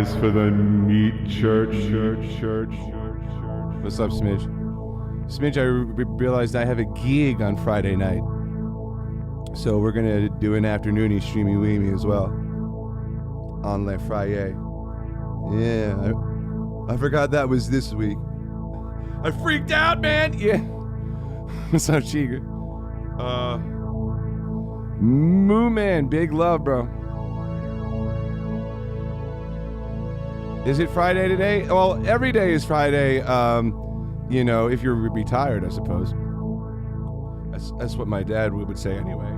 guys for the meat church. What's up, Smidge? Smidge, I realized I have a gig on Friday night. So we're going to do an afternoony streamy weemy as well. On Le Friday. Yeah, I forgot that was this week. I freaked out, man! Yeah. What's up, Chiga? Moo Man, big love, bro. Is it Friday today? Well, every day is Friday, you know, if you're retired, I suppose. That's what my dad would say anyway.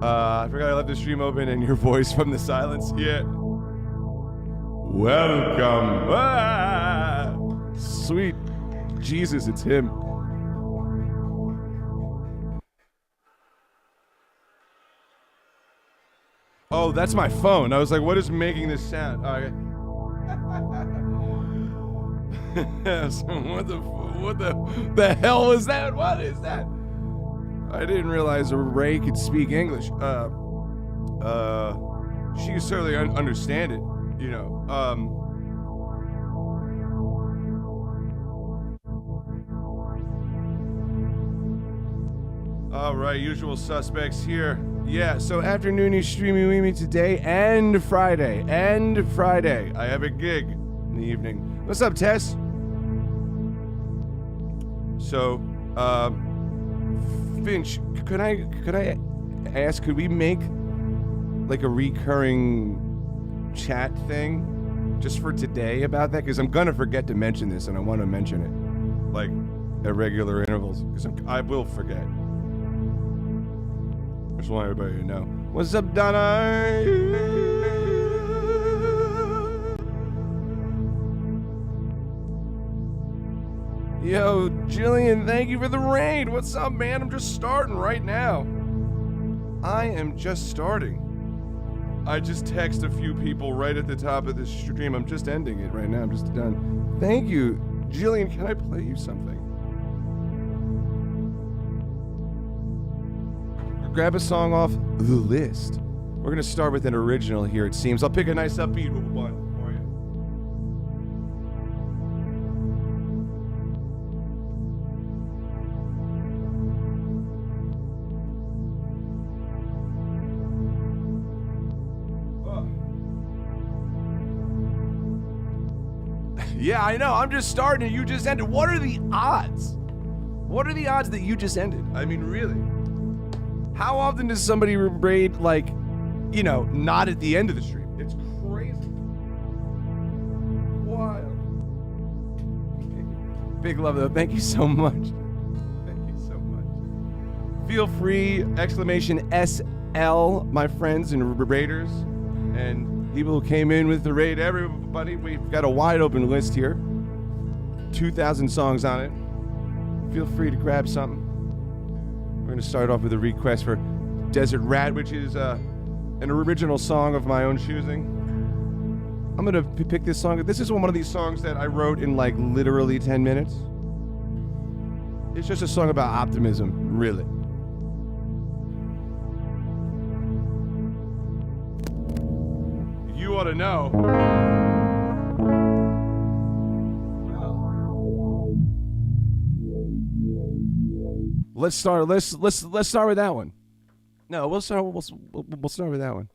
I forgot I left the stream open and your voice from the silence. Yeah. Welcome. Ah, sweet Jesus, it's him. Oh, that's my phone. I was like, what is making this sound? Okay. So what the hell is that? What is that? I didn't realize Ray could speak English. She could certainly understand it, you know. All right, usual suspects here. Yeah, so afternoony streamy weemy today and Friday. I have a gig in the evening. What's up, Tess? So, Finch, could I ask, could we make like a recurring chat thing just for today about that? Because I'm gonna forget to mention this and I want to mention it like at regular intervals because I will forget. I just want everybody to know. What's up, Donna? Yo, Jillian, thank you for the raid. What's up, man? I'm just starting right now. I am just starting. I just text a few people right at the top of this stream. I'm just ending it right now. I'm just done. Thank you. Jillian, can I play you something? Grab a song off the list. We're going to start with an original here, it seems. I'll pick a nice upbeat one for you. Yeah, I know. I'm just starting and you just ended. What are the odds? What are the odds that you just ended? I mean, really? How often does somebody raid, like, you know, not at the end of the stream? It's crazy. Wild. Big love, though. Thank you so much. Thank you so much. Feel free, exclamation SL, my friends and raiders, and people who came in with the raid. Everybody, we've got a wide open list here. 2,000 songs on it. Feel free to grab something. We're going to start off with a request for Desert Rat, which is an original song of my own choosing. I'm going to pick this song. This is one of these songs that I wrote in like literally 10 minutes. It's just a song about optimism, really. You ought to know. Let's start with that one. No, we'll start with that one.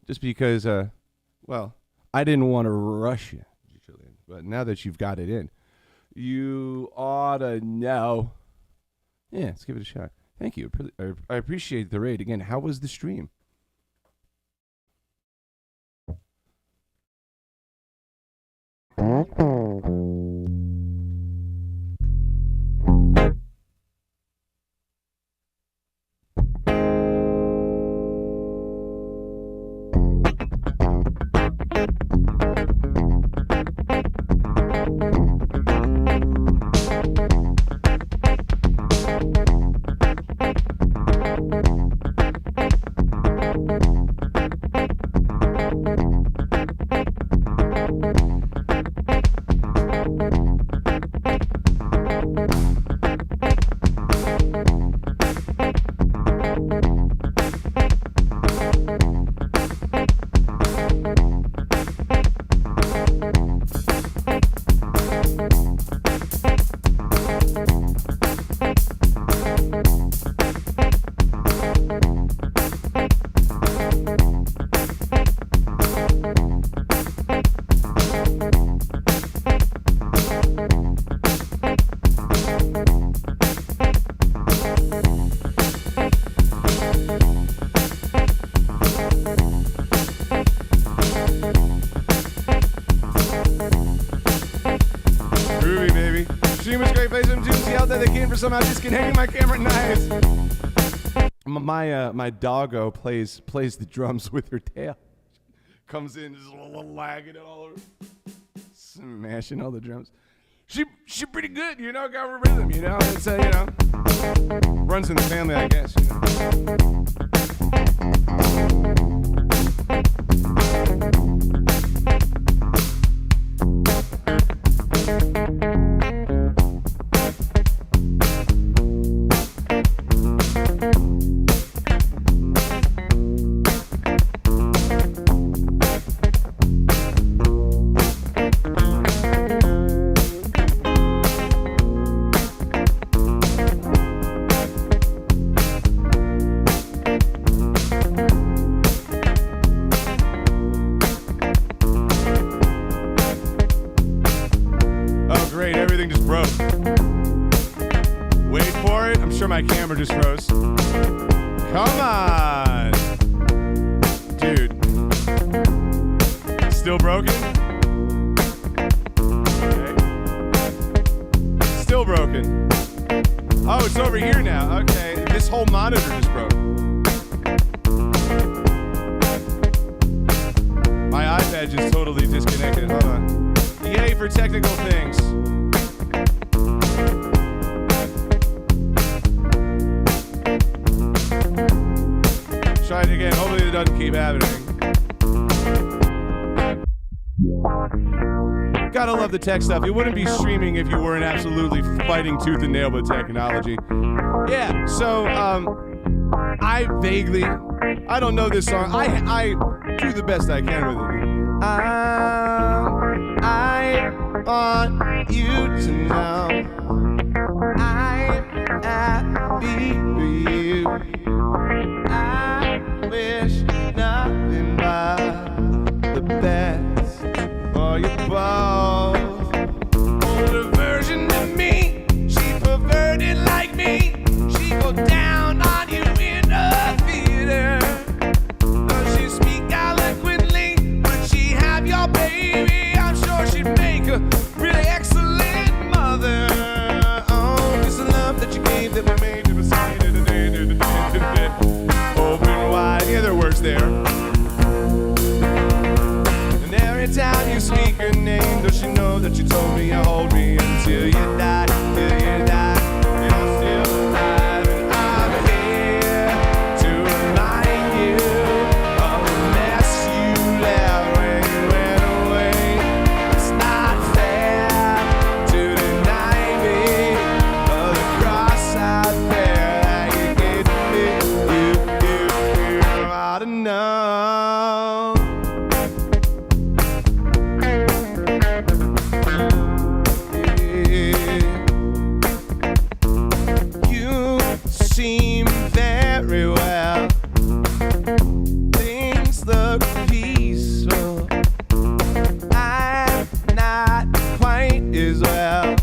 Just because well, I didn't want to rush you, Julian, but now that you've got it in, you ought to know. Yeah, let's give it a shot. Thank you. I appreciate the raid. Again, how was the stream? stream was great. Play some tunes. Yelled at the kid for somehow disconnecting my camera. Nice. My doggo plays the drums with her tail. Comes in just lagging it all over, smashing all the drums. She pretty good, you know. Got her rhythm, you know. It's you know, runs in the family, I guess. You everything just broke. Wait for it. I'm sure my camera just froze. Come on. Dude. Still broken? Okay. Still broken. Oh, it's over here now. Okay. This whole monitor just broke. My iPad just totally disconnected. Hold on. Yay for technical things. Try it again. Hopefully it doesn't keep happening. Gotta love the tech stuff. You wouldn't be streaming if you weren't absolutely fighting tooth and nail with technology. Yeah, so I don't know this song. I do the best I can with it. I want you to know I'm happy for you. I wish nothing but the best for you both. Older version of me, she perverted like me. She go down on you in a theater. Does she speak eloquently? Would she have your baby? I'm sure she'd make a really excellent mother. Oh, this love that you gave that we made to the open wide. Yeah, there are words there. And every time you speak her name, does she know that you told me you hold me until you die, till you die? You're still alive, and I'm here to remind you of the mess you left when you went away. It's not fair to deny me of the cross I bear that you gave to me. You ought to know. You seem very well. Things look peaceful. I'm not quite as well.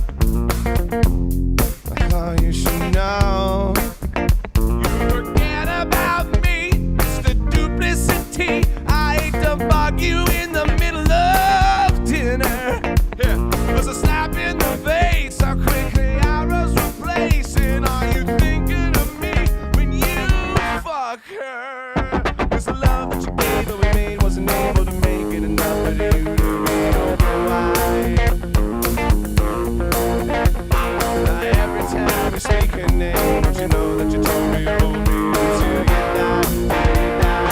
Oh, you should know. You forget about me, Mr. Duplicity. I hate to bug you in the middle of dinner. Yeah, was a slap in the face. How quickly I was replacing. Are you thinking of me when you fuck her? 'Cause the love that you gave that we made wasn't able to make it enough for you to know why. Every time you speak her name, don't you know that you told me you'll be until you die, till you die.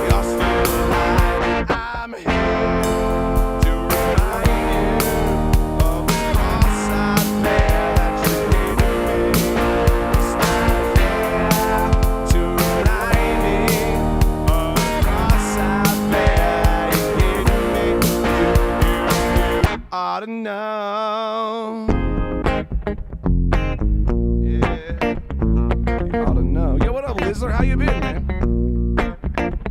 You're still alive. I'm here to remind you of the cross I bear that you gave to me. It's not fair to remind me of the cross I bear that you gave to me. You ought to know. You ought to know. Yeah, what up, Lizard? How you been, man?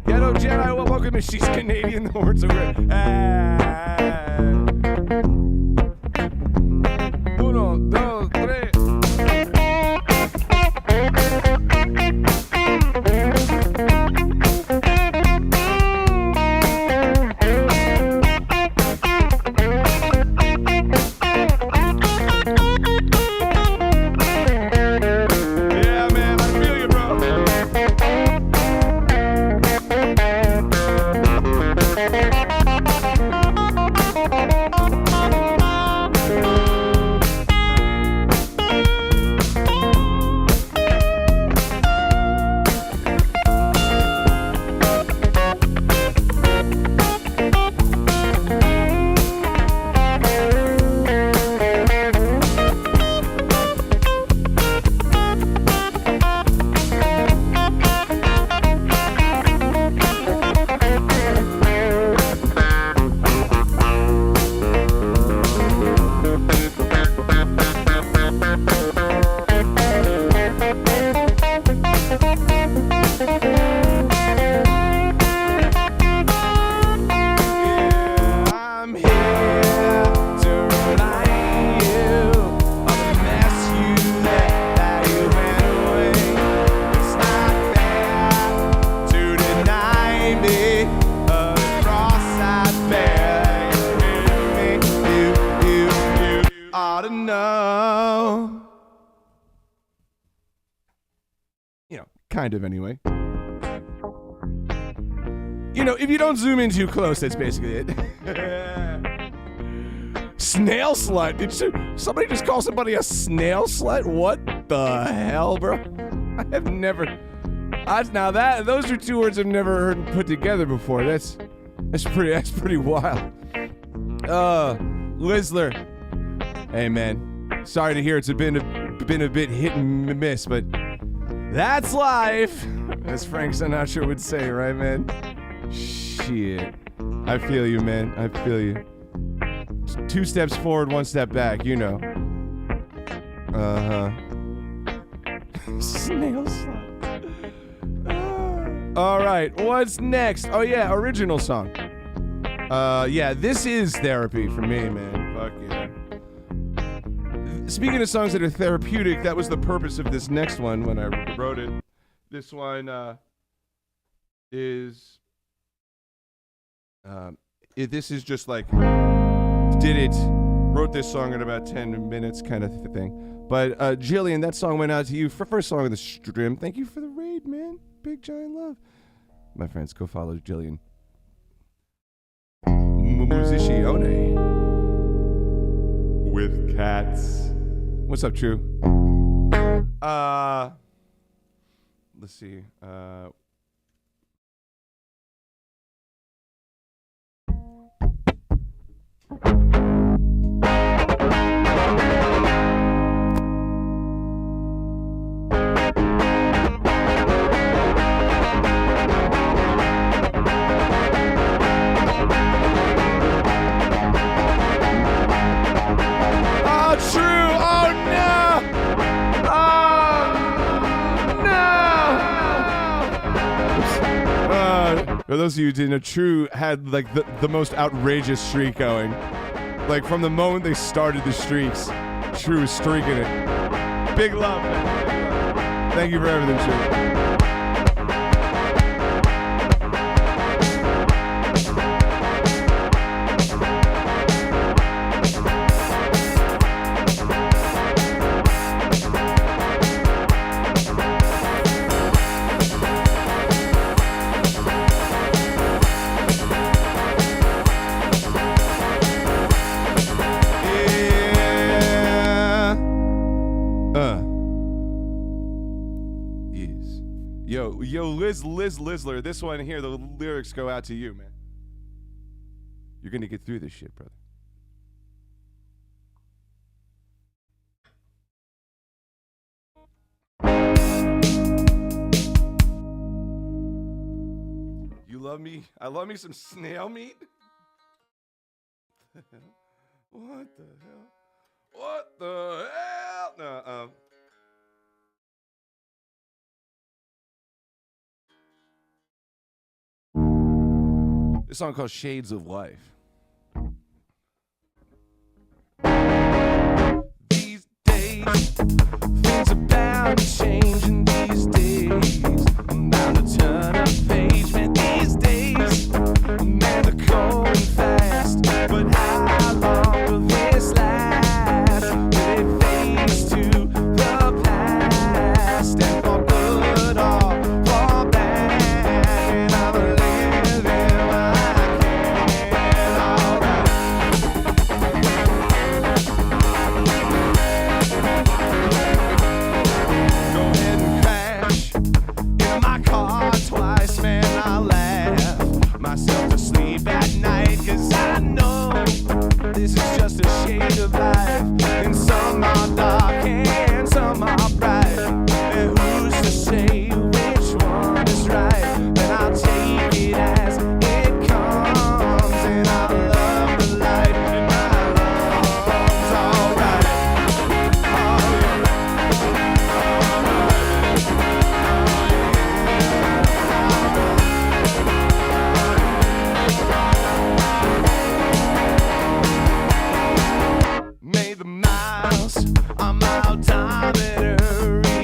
Ghetto Jedi, well, welcome. She's Canadian. The words are great. Uno, dos, tres. ought to know. You know, kind of anyway. You know, if you don't zoom in too close, that's basically it. Snail slut. Did somebody just call somebody a snail slut? What the hell, bro? I have never. Those are two words I've never heard put together before. That's pretty wild. Lizler. Hey man, sorry to hear it's been a bit hit and miss, but that's life, as Frank Sinatra would say, right, man? Shit, I feel you, man. I feel you. 2 steps forward, 1 step back, you know. Snail slide. All right, what's next? Oh yeah, original song. Yeah, this is therapy for me, man. Fuck yeah. Speaking of songs that are therapeutic, that was the purpose of this next one when I wrote it. This one is this is just like wrote this song in about 10 minutes kind of thing. But Jillian, that song went out to you for first song of the stream. Thank you for the raid, man. Big giant love. My friends, go follow Jillian. Musicione. With cats. What's up, True? Let's see. For those of you who didn't know, True had like the most outrageous streak going. Like from the moment they started the streaks, True was streaking it. Big love, man. Big love. Thank you for everything, True. Yo, Liz Lizler, this one here, the lyrics go out to you, man. You're gonna get through this shit, brother. You love me? I love me some snail meat? What the hell? What the hell? No, This song called Shades of Life. These days, things are bound to change, and these days, I'm bound to turn a page. Man, these days, man, they're cold and fast. But how long will this last? Will it phase to the past? And for good or for bad, and I'm living myself to sleep at night, 'cause I know this is just a shade of life, and some are dark and some are bright, and who's to say which one is right? And I'll take it as it comes, and I love the light in my lungs. Alright, may the miles on my odometer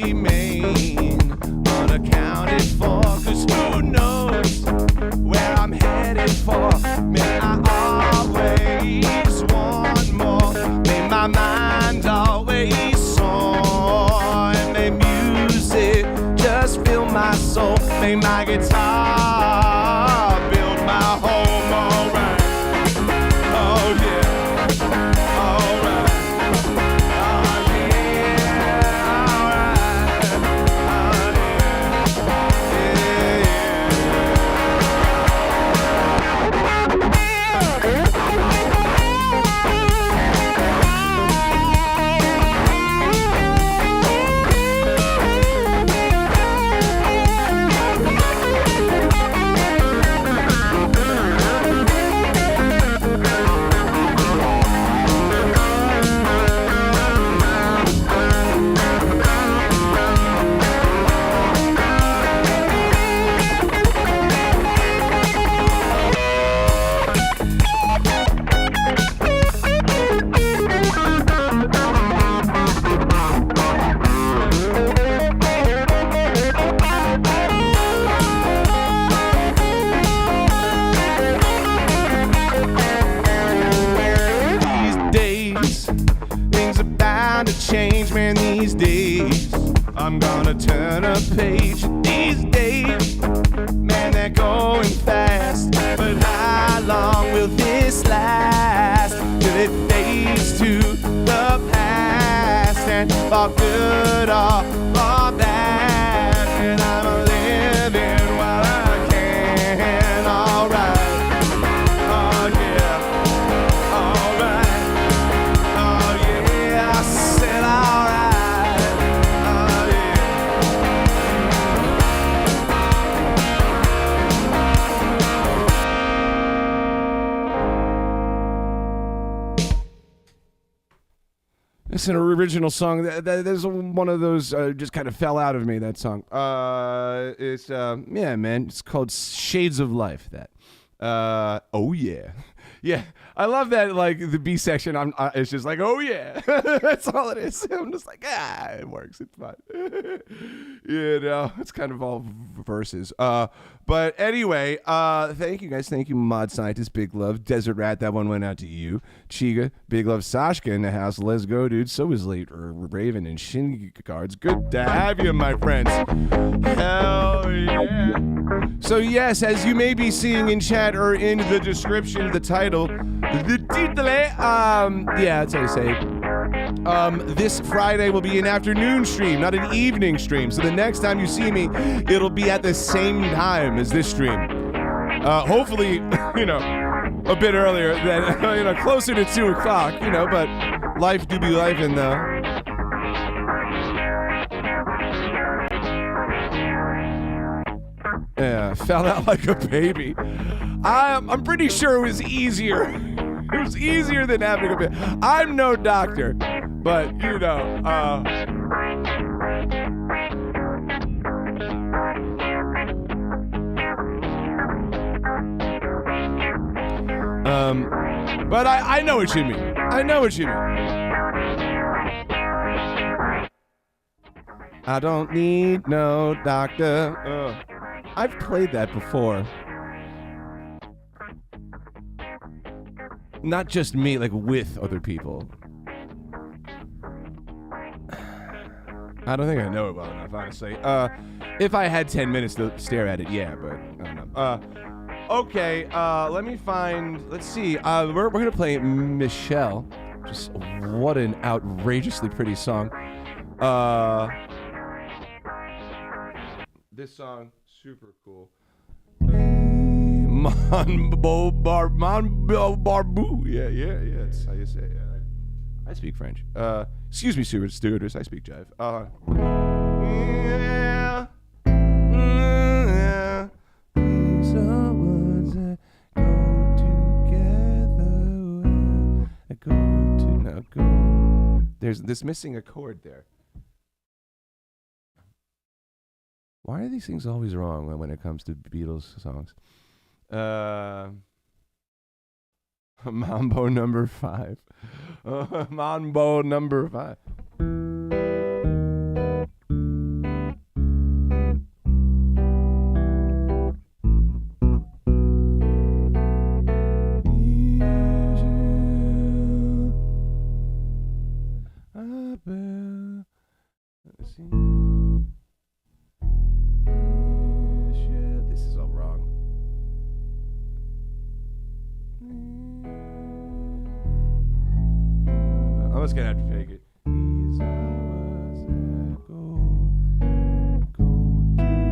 remain unaccounted for, 'cause who knows where I'm headed for? May I always want more? May my mind play my guitar, build my home, alright. Oh yeah, alright. Oh yeah, alright. Change, man, these days. I'm gonna turn a page. These days, man, they're going fast. But how long will this last? Till it fades to the past, and for good or for bad. And I'm living while I can. Alright. Oh yeah. Alright. Oh yeah. I said alright. Oh yeah. It's an original song. There's one of those just kind of fell out of me. That song. It's yeah, man. It's called "Shades of Life." That. Oh yeah, yeah. I love that. Like the B section. It's just like, oh yeah. That's all it is. I'm just like, it works. It's fine. You know, it's kind of all verses. But anyway, thank you guys. Thank you, Mod Scientist, Big Love, Desert Rat. That one went out to you, Chiga, Big Love, Sashka in the house. Let's go, dude. So is late. Raven and Shin Cards. Good to have you, my friends. Hell yeah. So yes, as you may be seeing in chat or in the description, the title, the title, yeah, that's how you say it. This Friday will be an afternoon stream, not an evening stream. So the next time you see me, it'll be at the same time as this stream. Hopefully, you know, a bit earlier than, you know, closer to 2 o'clock, you know, but life do be life in the... Yeah, fell out like a baby. I'm pretty sure it was easier. It was easier than having a baby. I'm no doctor, but you know. But I know what you mean. I know what you mean. I don't need no doctor. I've played that before. Not just me, like with other people. I don't think I know it well enough, honestly. If I had 10 minutes to stare at it, yeah, but I don't know. Okay, let me find, let's see. We're gonna play Michelle. Just what an outrageously pretty song. This song, super cool. Mambo Barbu. Yeah. That's how you say it. I speak French. Excuse me, stewardess. I speak jive. Yeah. These are words that go together. There's this missing a chord there. Why are these things always wrong when it comes to Beatles songs? Mambo number 5. Mambo number 5. Let's see. I'm just gonna have to fake it. These are words that go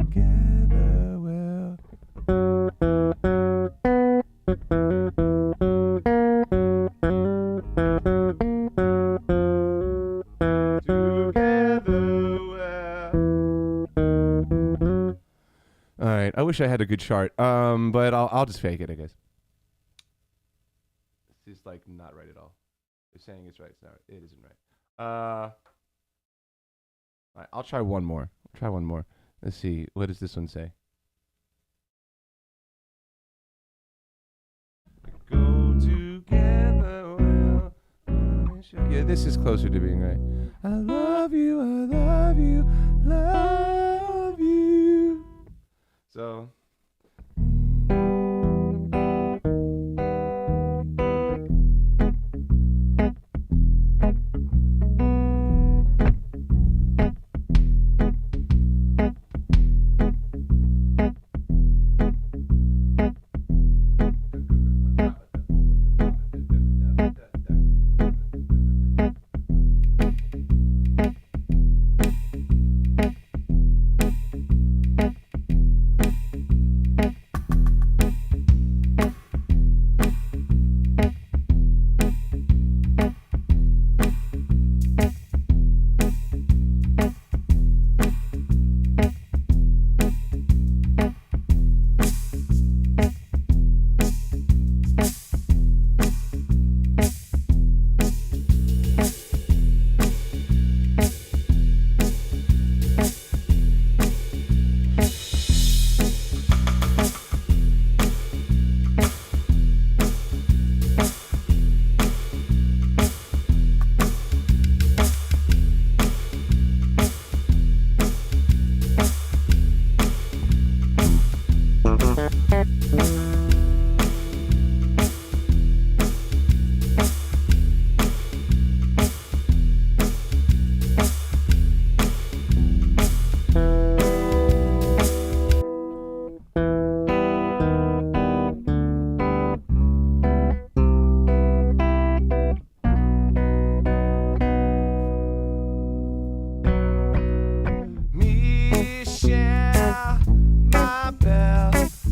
together well. All right, I wish I had a good chart, but I'll just fake it, I guess. It's just like not right at all. They're saying it's right, it's not. It isn't right. All right, I'll try one more. Let's see. What does this one say? Go together well. Yeah, this is closer to being right. I love you, love you. So.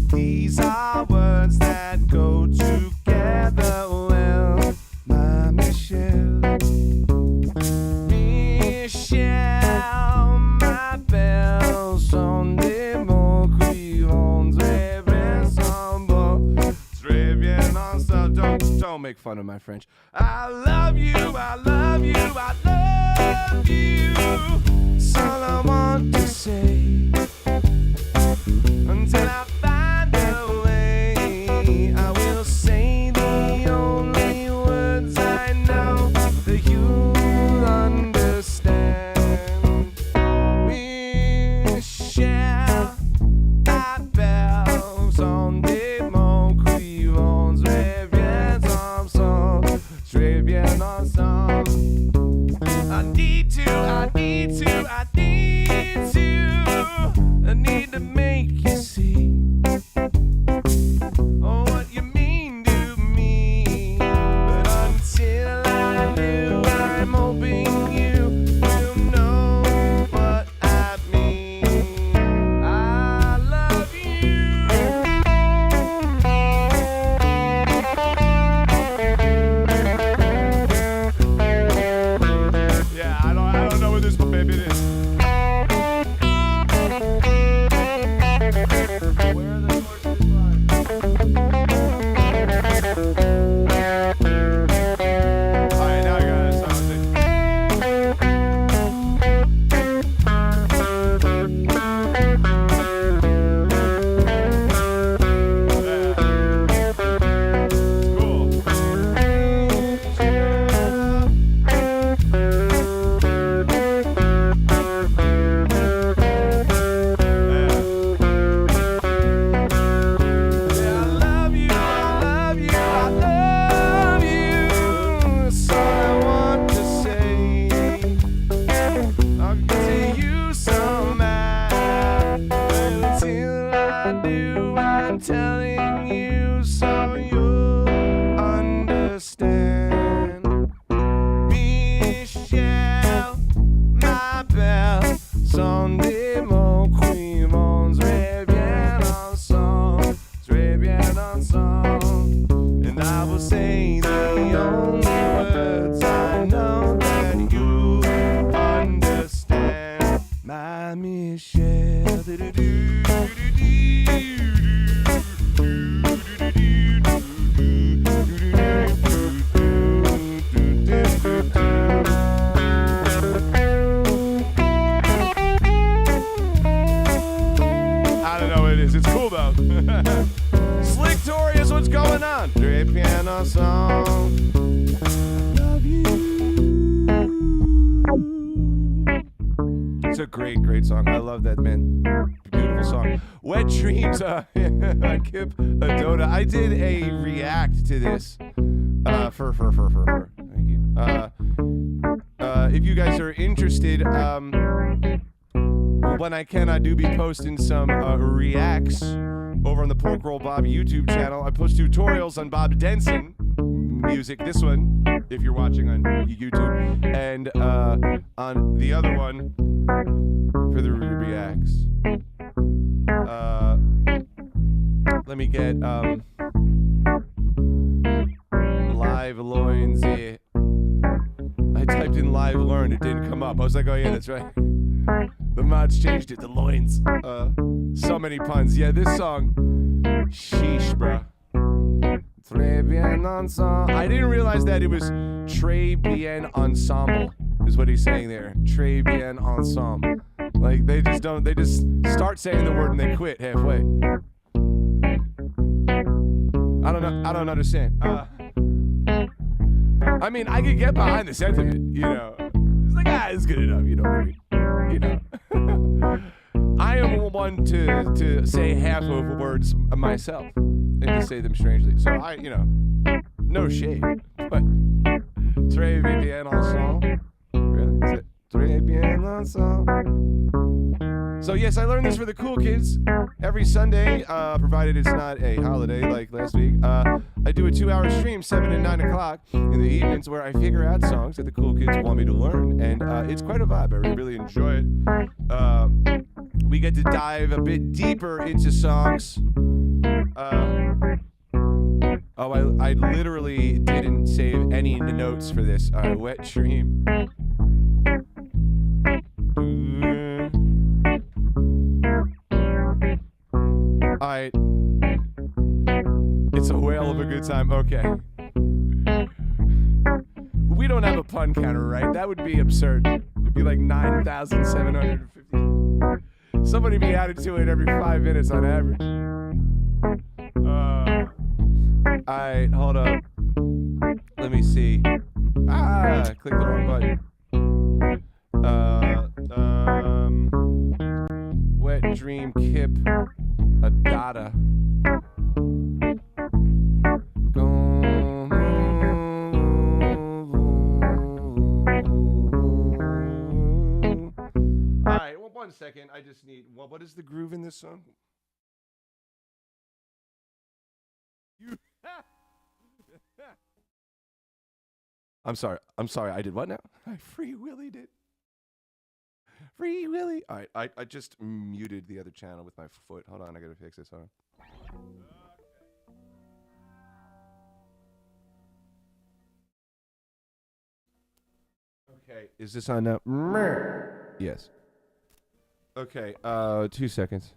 These are words that go together well, my Michelle. Michelle, ma belle, sont des mots qui vont très bien ensemble. Très bien ensemble. Don't make fun of my French. I love you, I love you, I love you. That's all I want to say. Until I find a way, I will say the only words I know that you'll understand. Michelle, ma belle, sont des mots qui vont très bien ensemble, très bien ensemble. I need to make you see what you mean to me. But until I do, I'm hoping you will know what I mean. I love you. Yeah, I don't know Michelle. I don't know what it is. It's cool though. Slick Tory is what's going on. Dre piano song. Love you. It's a great, great song. I love that, man. Beautiful song. Wet Dreams, Kip Adota. I did a react to this. Thank you. If you guys are interested, when I can, I do be posting some reacts over on the Pork Roll Bob YouTube channel. I post tutorials on Bob Denson music. This one, if you're watching on YouTube, and on the other one for the reacts. Let me get live loins. Yeah. I typed in live learn, it didn't come up. I was like, oh yeah, that's right. The mods changed it to loins. So many puns. Yeah, this song. Sheesh, bruh. Très bien ensemble. I didn't realize that it was Très bien ensemble, is what he's saying there. Très bien ensemble. Like, they just start saying the word and they quit halfway. I don't understand. I mean, I could get behind the sentiment, you know. It's like, it's good enough, you know what I mean? You know. I am one to say half of words myself and to say them strangely. So no shade. But très bien ensemble. Really? Is it très bien ensemble? So yes, I learned this for the cool kids every Sunday, provided it's not a holiday like last week. I do a 2-hour stream, 7 and 9 o'clock in the evenings, where I figure out songs that the cool kids want me to learn, and it's quite a vibe. I really enjoy it. We get to dive a bit deeper into songs. I literally didn't save any notes for this. Wet Dream. Alright. It's a whale of a good time. Okay. We don't have a pun counter, right? That would be absurd. It'd be like 9,750. Somebody be added to it every 5 minutes on average. Alright, hold up. Let me see. Click the wrong button. Wet Dream Kip Adota. Alright, well, 1 second. I just need. Well, what is the groove in this song? I'm sorry. I did what now? I Free Willy did. Free Willy. All right. I just muted the other channel with my foot. Hold on. I got to fix this. Hold on. Okay. Is this on now? Yes. Okay. 2 seconds.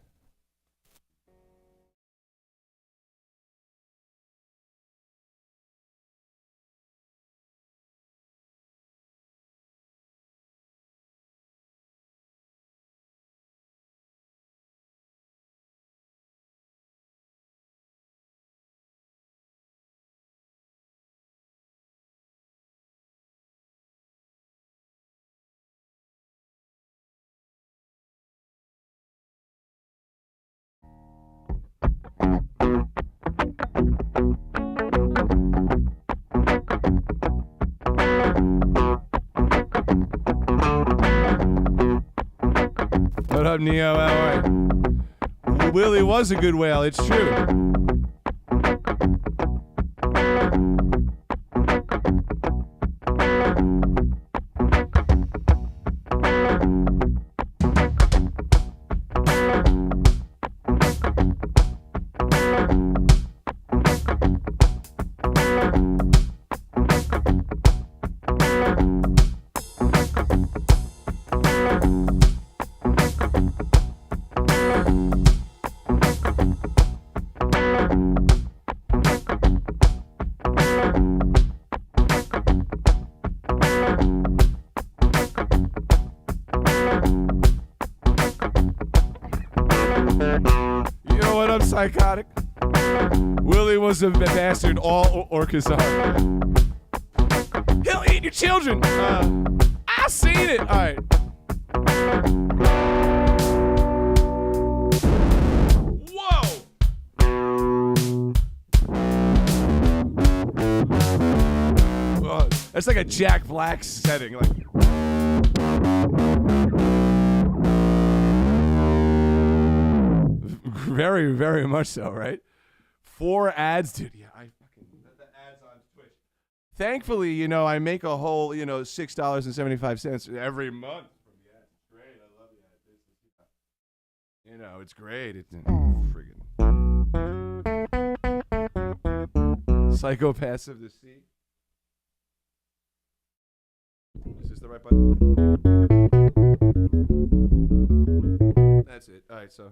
What up, Neo? How are you? Willie was a good whale. It's true. psychotic. Willie was a bastard, all orcas are. He'll eat your children. I seen it. All right. Whoa. That's like a Jack Black setting. Like. Very, very much so, right? 4 ads, dude. Yeah, I fucking the ads on Twitch. Thankfully, you know, I make a whole, you know, $6.75 every month from the ads. It's great. I love the ads. You know, it's great. It's friggin' Psychopaths of the Sea. Is this the right button? That's it. All right, so.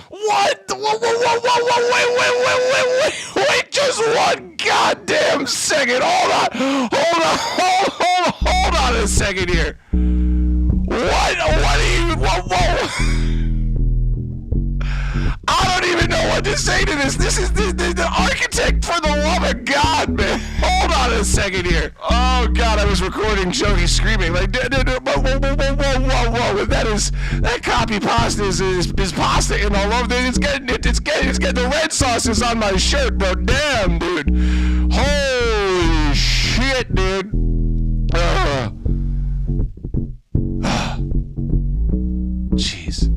What? Wait, just one goddamn second. Hold on a second here. What I don't even know what to say to this. This is the architect, for the love of God, man. Hold on a second here. Oh, God, I was recording Joey screaming. Like, whoa. That copy pasta is pasta in all over there. It's getting the red sauce is on my shirt, bro. Damn, dude. Holy shit, dude. Jeez.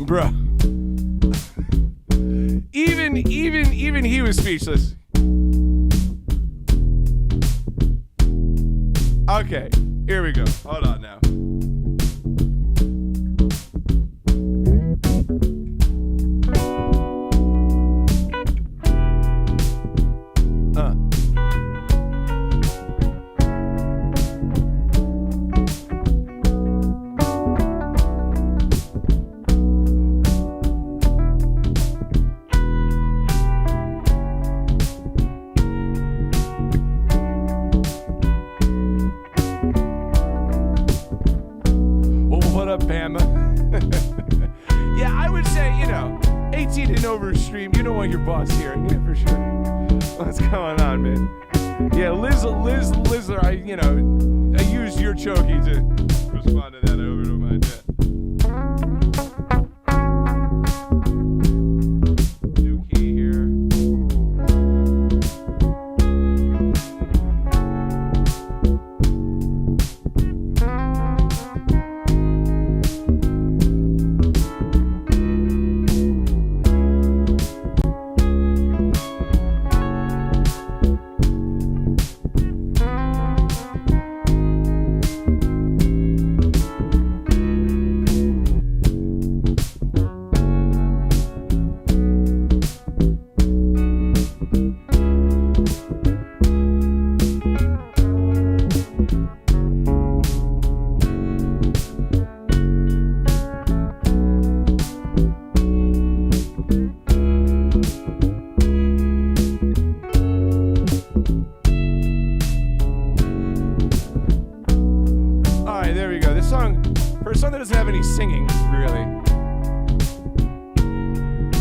Bruh. Even he was speechless. Okay, here we go. Hold on now. Yeah, I would say, 18 and over stream. You don't want your boss hearing it for sure. What's going on, man? Yeah, Liz, I used your chokey to respond to that over to my net. New key here.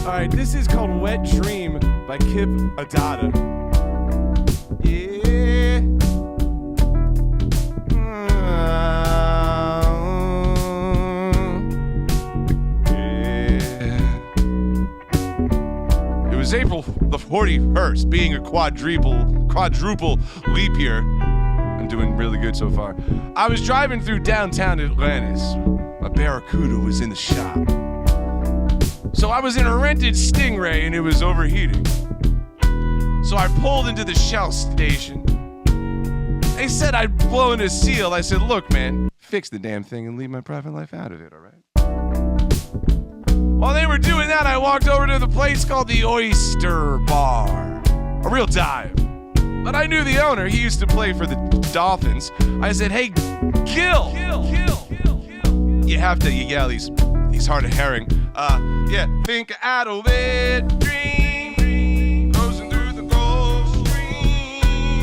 All right, this is called Wet Dream by Kip Adada. Yeah. It was April the 41st, being a quadruple leap year. I'm doing really good so far. I was driving through downtown Atlantis. A Barracuda was in the shop. So I was in a rented Stingray and it was overheating. So I pulled into the Shell station. They said I'd blown a seal. I said, look, man, fix the damn thing and leave my private life out of it, all right? While they were doing that, I walked over to the place called the Oyster Bar. A real dive. But I knew the owner. He used to play for the Dolphins. I said, hey, Gil. You have to yell. He's hard of hearing. Think out of it, dream, closing through the Gulf Stream.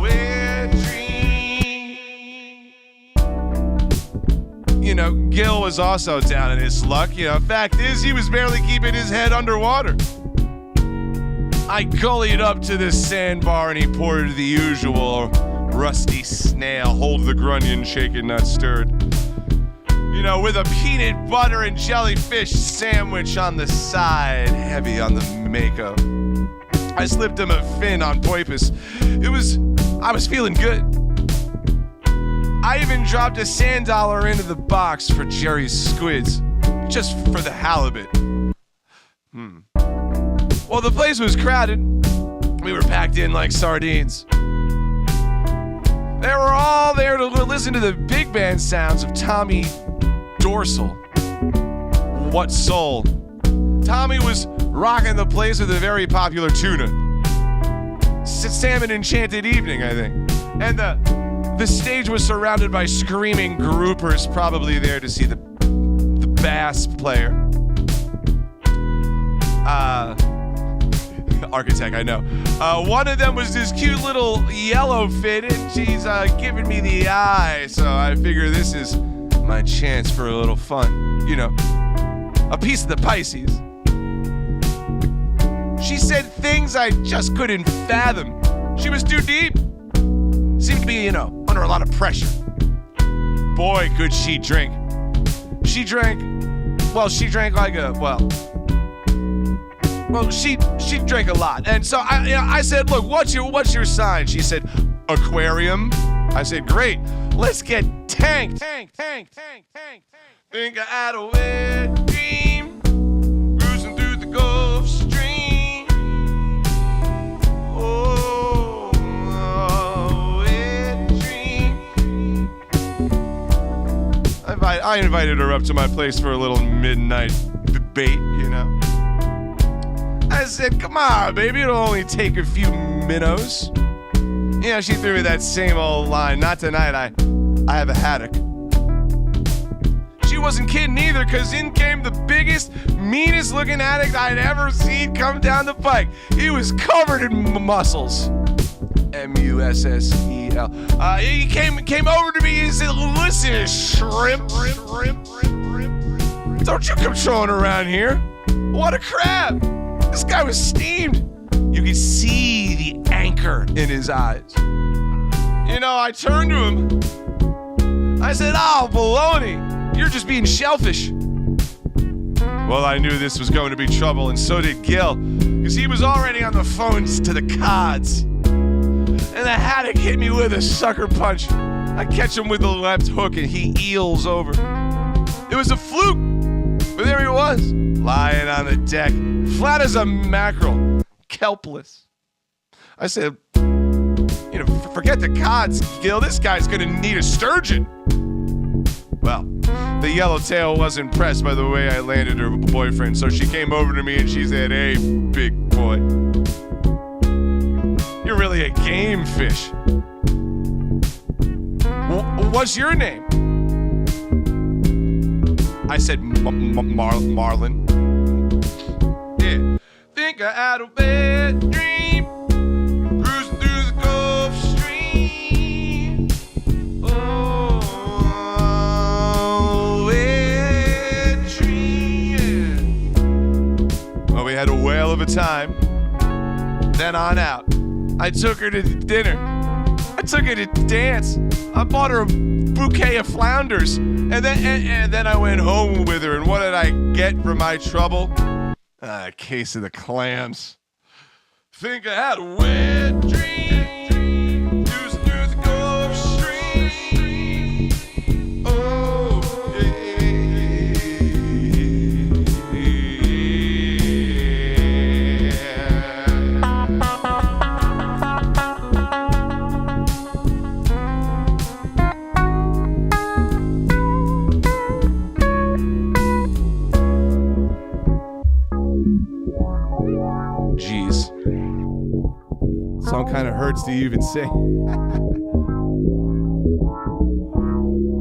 Wet dream. You know, Gil was also down in his luck. You know, fact is, he was barely keeping his head underwater. I gullied up to this sandbar and he poured the usual rusty snail, hold the grunion shaken, not stirred. You know, with a peanut butter and jellyfish sandwich on the side, heavy on the makeup. I slipped him a fin on porpoise. I was feeling good. I even dropped a sand dollar into the box for Jerry's squids, just for the halibut. Well, the place was crowded. We were packed in like sardines. They were all there to listen to the big band sounds of Tommy Dorsal. What soul. Tommy was rocking the place with a very popular tuna. Salmon Enchanted Evening, I think. And the stage was surrounded by screaming groupers, probably there to see the bass player. Architect, I know. One of them was this cute little yellow fit, and she's giving me the eye, so I figure this is my chance for a little fun. You know, a piece of the Pisces. She said things I just couldn't fathom. She was too deep. Seemed to be, you know, under a lot of pressure. Boy, could she drink. She drank like she drank a lot. And so I said, look, what's your sign? She said, Aquarium. I said, great. Let's get tanked. Think I had a wet dream, cruising through the Gulf Stream. Oh, wet dream. I invited her up to my place for a little midnight debate, you know. I said, come on, baby, it'll only take a few minnows. You know, she threw me that same old line. Not tonight, I have a haddock. She wasn't kidding either, because in came the biggest, meanest looking addict I'd ever seen come down the pike. He was covered in muscles. Mussel. He came over to me and said, listen, shrimp. Don't you come trolling around here. What a crab. This guy was steamed. You could see the anchor in his eyes. You know, I turned to him. I said, oh, baloney. You're just being shellfish. Well, I knew this was going to be trouble, and so did Gil, because he was already on the phones to the Cods. And the haddock hit me with a sucker punch. I catch him with the left hook, and he eels over. It was a fluke, but there he was, lying on the deck, flat as a mackerel, kelpless. I said, you know, forget the Cods, Gil. This guy's gonna need a sturgeon. Well, the yellowtail was impressed by the way I landed her boyfriend, so she came over to me and she said, hey, big boy, you're really a game fish. What's your name? I said, Marlin. Yeah. Think I had a bad dream, cruising through the Gulf Stream. Oh, wet of a time. Then on out. I took her to dinner. I took her to dance. I bought her a bouquet of flounders. And then I went home with her. And what did I get for my trouble? A case of the clams. Think I had a wet dream. Used through the Gulf Stream. Oh, jeez. Song kind of hurts to even sing.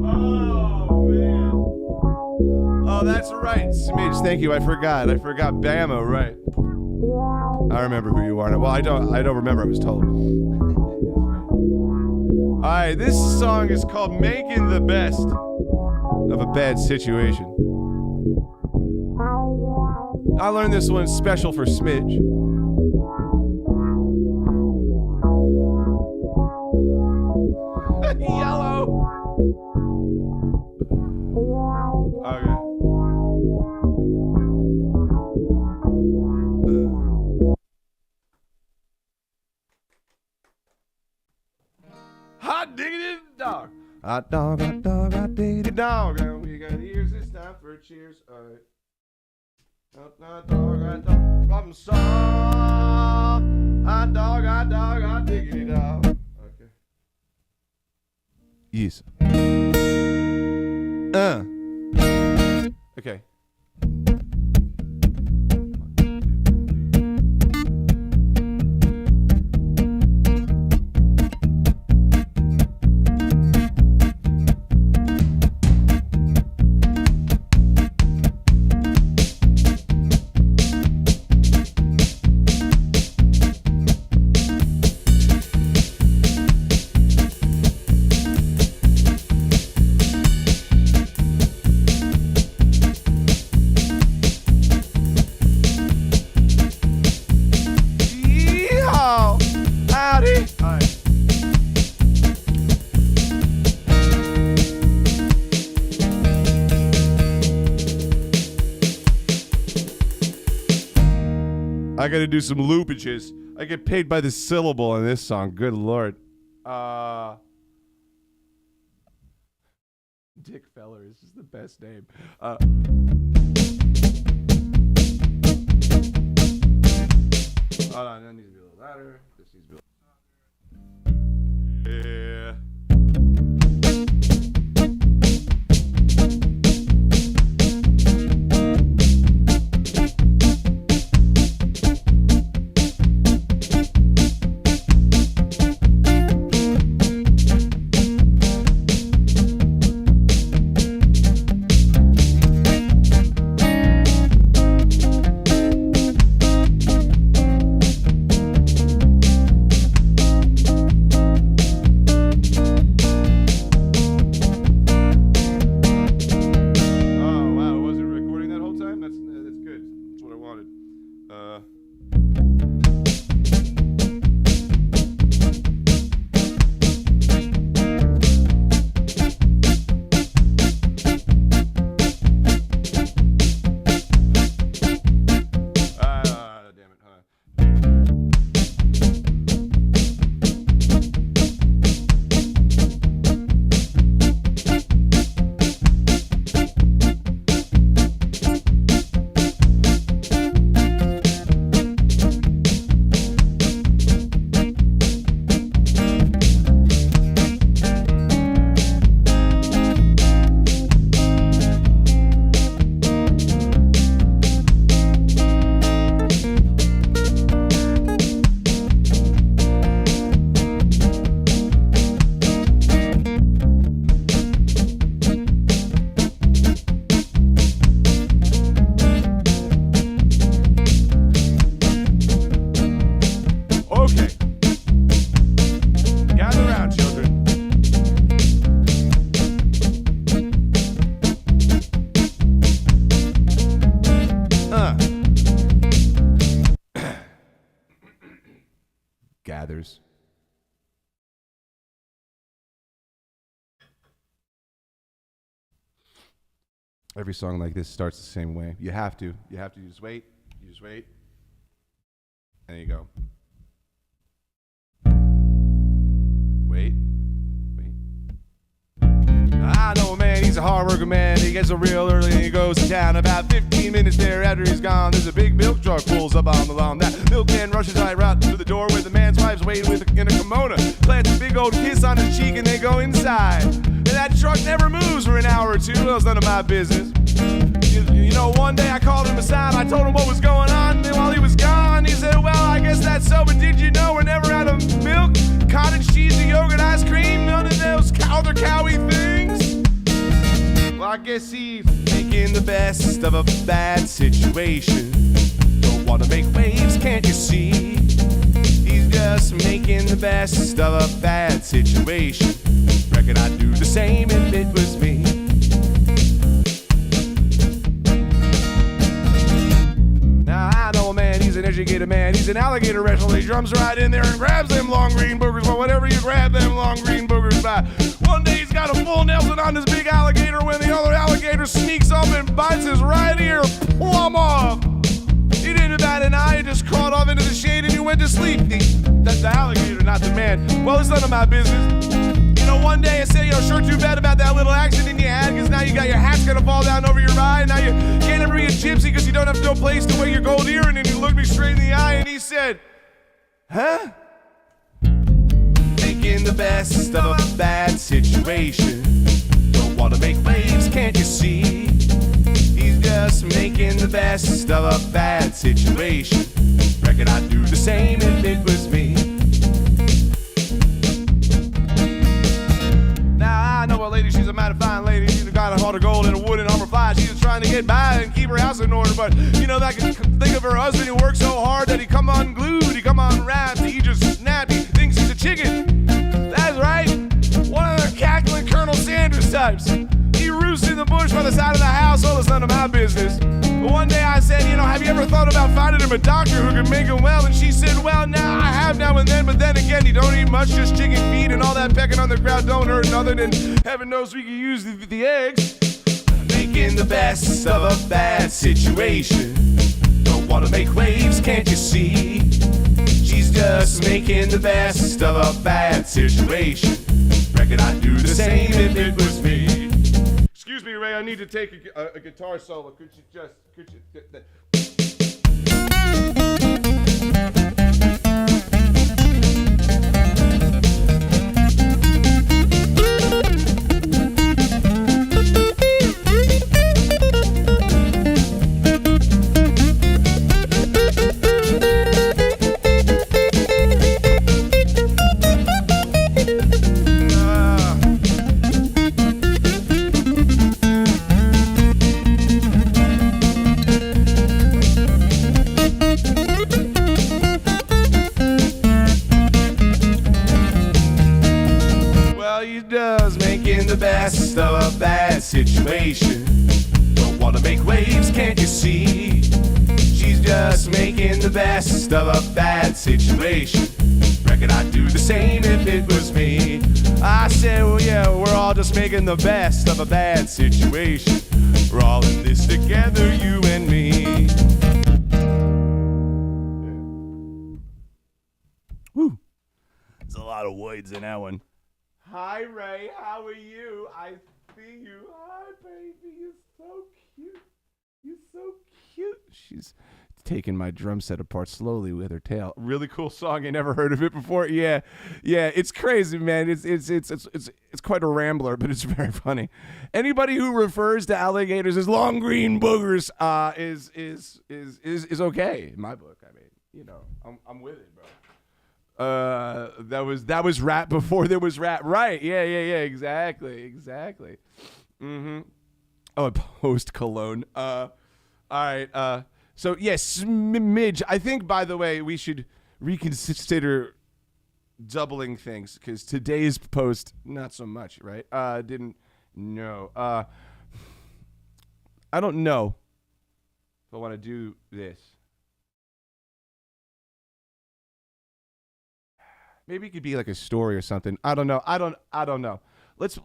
Oh, man. Oh, that's right. Smidge, thank you. I forgot. Bama, right. I remember who you are. Well, I don't remember. I was told. All right, this song is called Making the Best of a Bad Situation. I learned this one special for Smidge. Yellow. Okay. Hot diggity dog. Hot dog, hot diggity dog. And we got ears this time for cheers. All right. Hot dog, problem solved. Hot dog, hot diggity dog. Okay. Yes. Okay. I gotta do some loopages. I get paid by the syllable in this song. Good Lord. Dick Feller is just the best name. Hold on, that needs to be a little louder. This needs to be a little... Yeah. Every song like this starts the same way. You have to. You just wait. You just wait. There you go. Wait. I know a man, he's a hard-working man. He gets up real early and he goes to town. About 15 minutes there after he's gone, there's a big milk truck pulls up on the lawn. That milkman rushes right out to the door where the man's wife's waiting in a kimono. Plants a big old kiss on his cheek and they go inside. And that truck never moves for an hour or two. Well, it's none of my business. You know, one day I called him aside. I told him what was going on. And while he was gone, he said, well, I guess that's so, but did you know we're never out of milk, cottage cheese, or yogurt ice cream? None of those other cowy things? Well, I guess he's making the best of a bad situation. Don't want to make waves, can't you see? He's just making the best of a bad situation. Reckon I'd do the same if it was me. Now I know a man, he's an educated man. He's an alligator wrestler. He jumps right in there and grabs them long green boogers. Well, whatever you grab them long green boogers by. One day he's got a full Nelson on this big alligator when the other alligator sneaks up and bites his right ear plumb off. He didn't bat an eye, he just crawled off into the shade and he went to sleep. That's the alligator, not the man. Well, it's none of my business. You know, one day I said, sure too bad about that little accident you had, because now you got your hat's gonna fall down over your eye, and now you can't ever be a gypsy because you don't have no place to wear your gold earring. And he looked me straight in the eye and he said, huh? Making the best of a bad situation. Don't want to make waves, can't you see? He's just making the best of a bad situation. Reckon I'd do the same if it was me. Now I know a lady, she's a mighty fine lady. She's got a heart of gold and a wooden armor fly. She's just trying to get by and keep her house in order. But you know, that can think of her husband who works so hard that he come unglued, he come unwrapped, he just snapped, he thinks he's a chicken. That's right, one of the cackling Colonel Sanders types. He roosts in the bush by the side of the house. Oh, it's none of my business. But one day I said, have you ever thought about finding him a doctor who can make him well? And she said, well, nah, I have now and then, but then again, he don't eat much, just chicken feet, and all that pecking on the ground don't hurt nothing, and heaven knows we can use the eggs. Making the best of a bad situation. Don't want to make waves, can't you see? She's just making the best of a bad situation. Reckon I'd do the same if it was me. Excuse me, Ray, I need to take a guitar solo. Could you the best of a bad situation. Don't want to make waves, can't you see? She's just making the best of a bad situation. Reckon I'd do the same if it was me. I said, well, yeah, we're all just making the best of a bad situation. We're all in this together, you and me. Woo. There's a lot of words in that one. Hi, Ray. How are you? I see you. Hi, baby. You're so cute. You're so cute. She's taking my drum set apart slowly with her tail. Really cool song. I never heard of it before. Yeah. It's crazy, man. It's quite a rambler, but it's very funny. Anybody who refers to alligators as long green boogers is okay in my book. I mean, I'm with it, bro. That was rap before there was rap. Right. Yeah. Exactly. Mm-hmm. Oh, post cologne. All right. So yes, Midge, I think, by the way, we should reconsider doubling things, because today's post, not so much, right? Didn't know. I don't know if I want to do this. Maybe it could be like a story or something. I don't know. Let's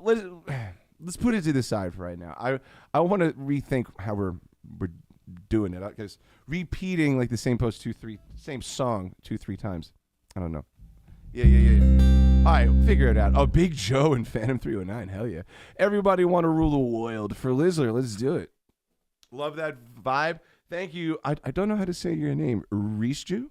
let's put it to the side for right now. I want to rethink how we're doing it, because repeating like the same song 2-3 times. I don't know. Yeah. All right, figure it out. Oh, Big Joe and Phantom 309. Hell yeah. Everybody want to rule the world for Lizzler. Let's do it. Love that vibe. Thank you. I don't know how to say your name. Reesju?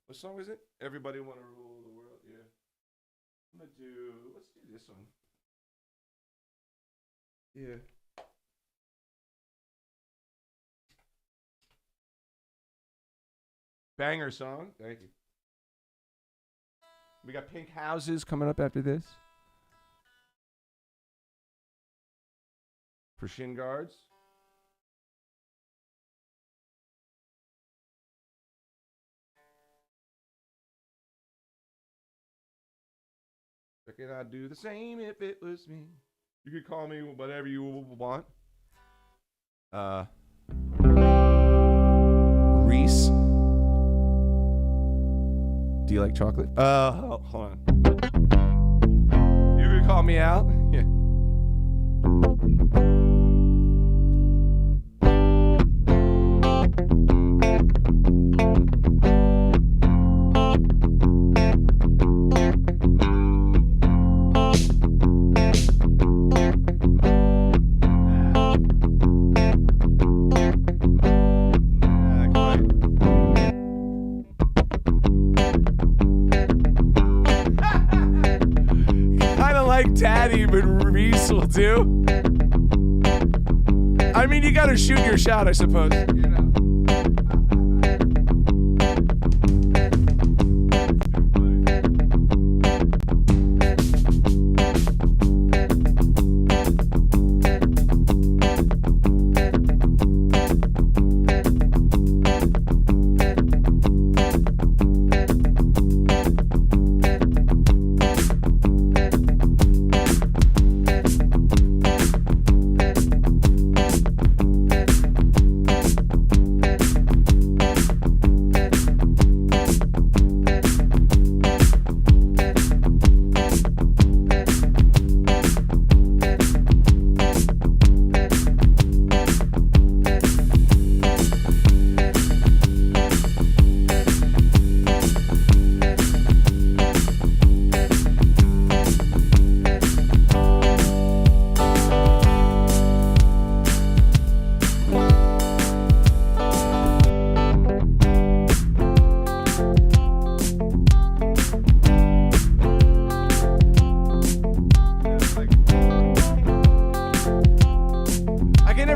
What song is it? Everybody want to rule the world. Yeah. Let's do this one. Yeah. Banger song. Thank you. We got Pink Houses coming up after this. For Shin Guards. Reckon I'd do the same if it was me. You could call me whatever you want. Reese. Do you like chocolate? Hold on. You could call me out. Yeah. Daddy, but Reese will do. I mean, you gotta shoot your shot, I suppose. You know.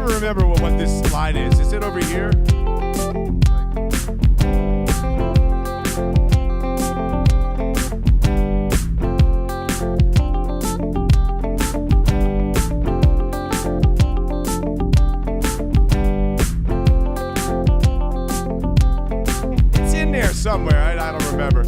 Remember what this line is. Is it over here? It's in there somewhere. I don't remember.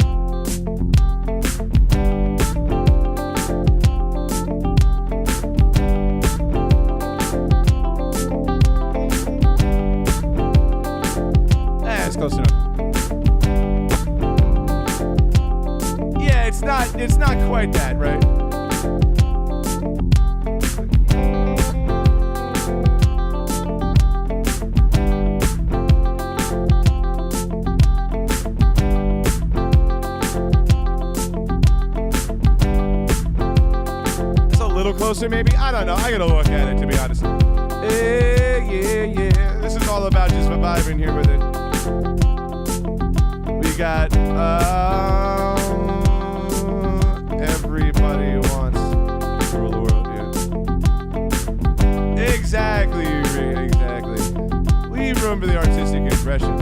Close enough. Yeah, it's not quite that, right? It's a little closer, maybe. I don't know. I gotta look at it, to be honest. Yeah. This is all about just vibing here with it. We got everybody wants to rule the world, yeah. Exactly. Leave room for the artistic expression.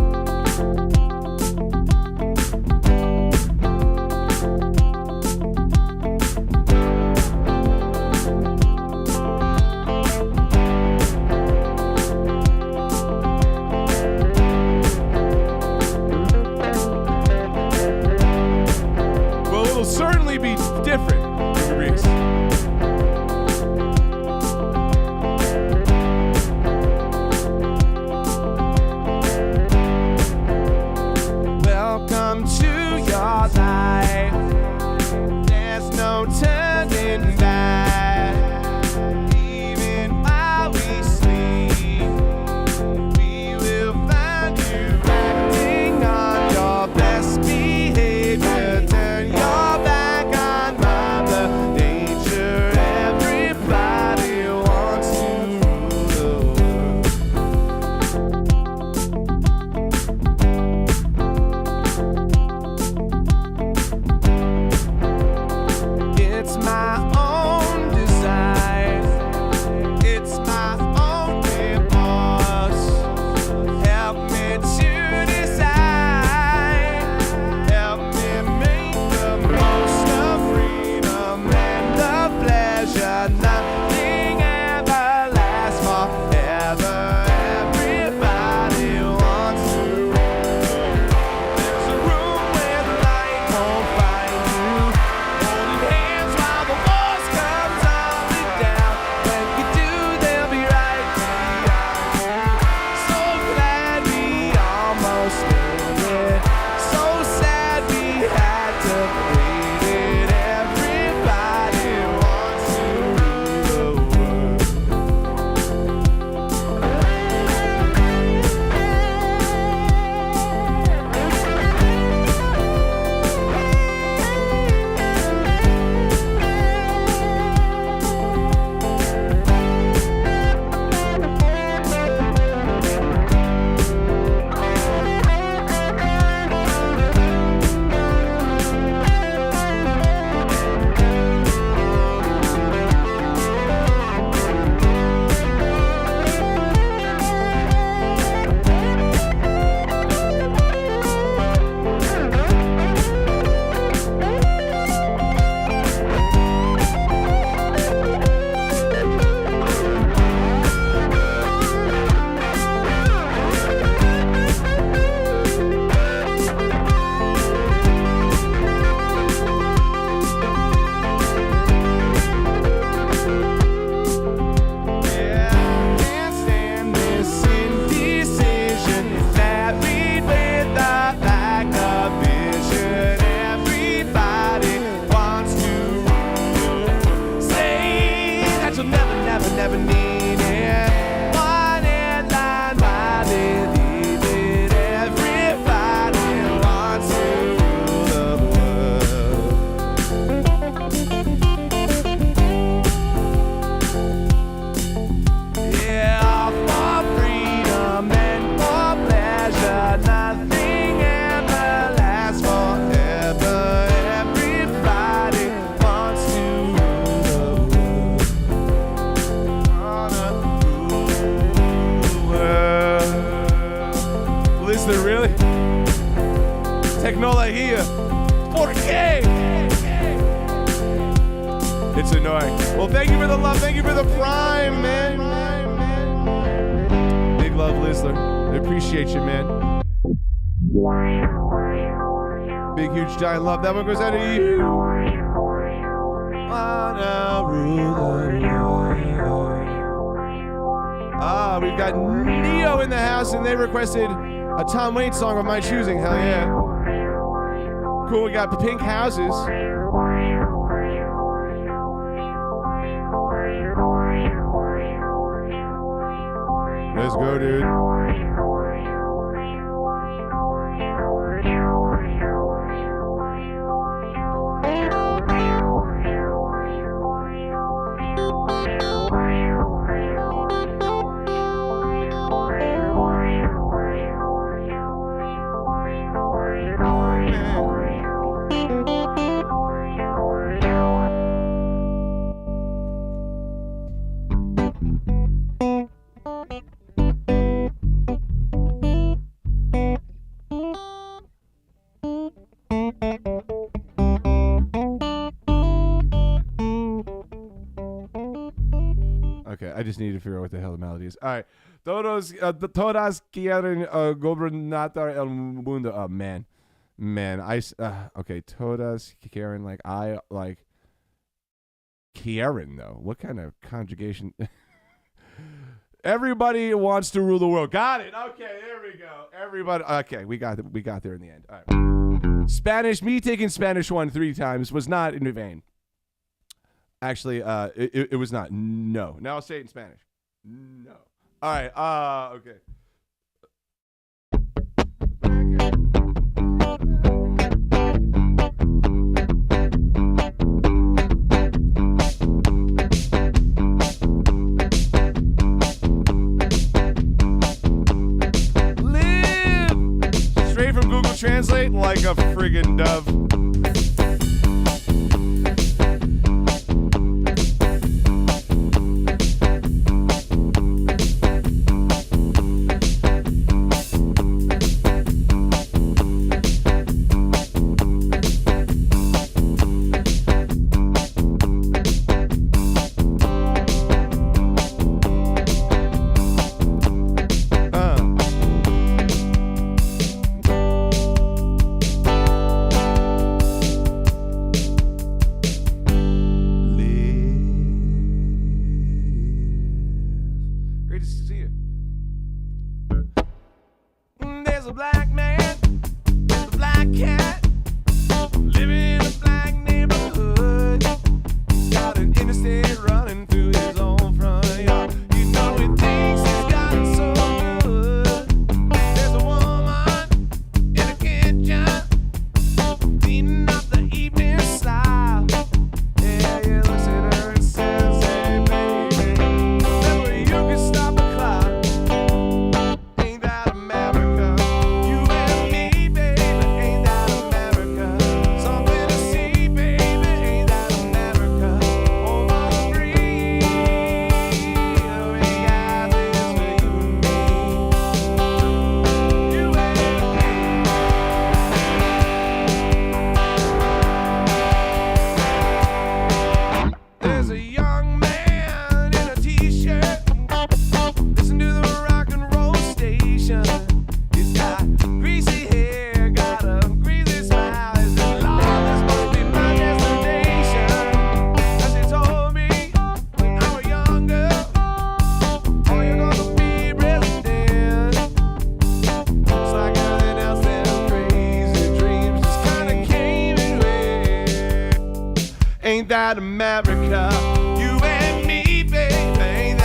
Certainly be different, Reese. never needed one headline, why they leave it? Everybody wants to rule the world. Yeah, for freedom and for pleasure, nothing ever lasts forever. Everybody wants to rule the world. Wanna rule the world. Listen, really? Tecnología 4K. It's annoying. Well, thank you for the love. Thank you for the prime, man. Big love, Lizzler. I appreciate you, man. Big, huge, giant love. That one goes out to you. Wanna rule the world. We've got Neo in the house, and they requested a Tom Waits song of my choosing. Hell yeah. Cool, we got the Pink Houses. Let's go, dude. Okay, I just need to figure out what the hell the melody is. All right. Todas quieren gobernar el mundo. Oh, man. Okay, todas quieren, like, I, like, quieren, though. What kind of conjugation? Everybody wants to rule the world. Got it. Okay, there we go. Everybody. Okay, we got there in the end. All right. Spanish, me taking Spanish 1 3 times was not in vain. Actually, it was not. No. Now I'll say it in Spanish. No. All right. Okay. Live straight from Google Translate like a friggin' dove. Ain't that America? You and me, baby. Ain't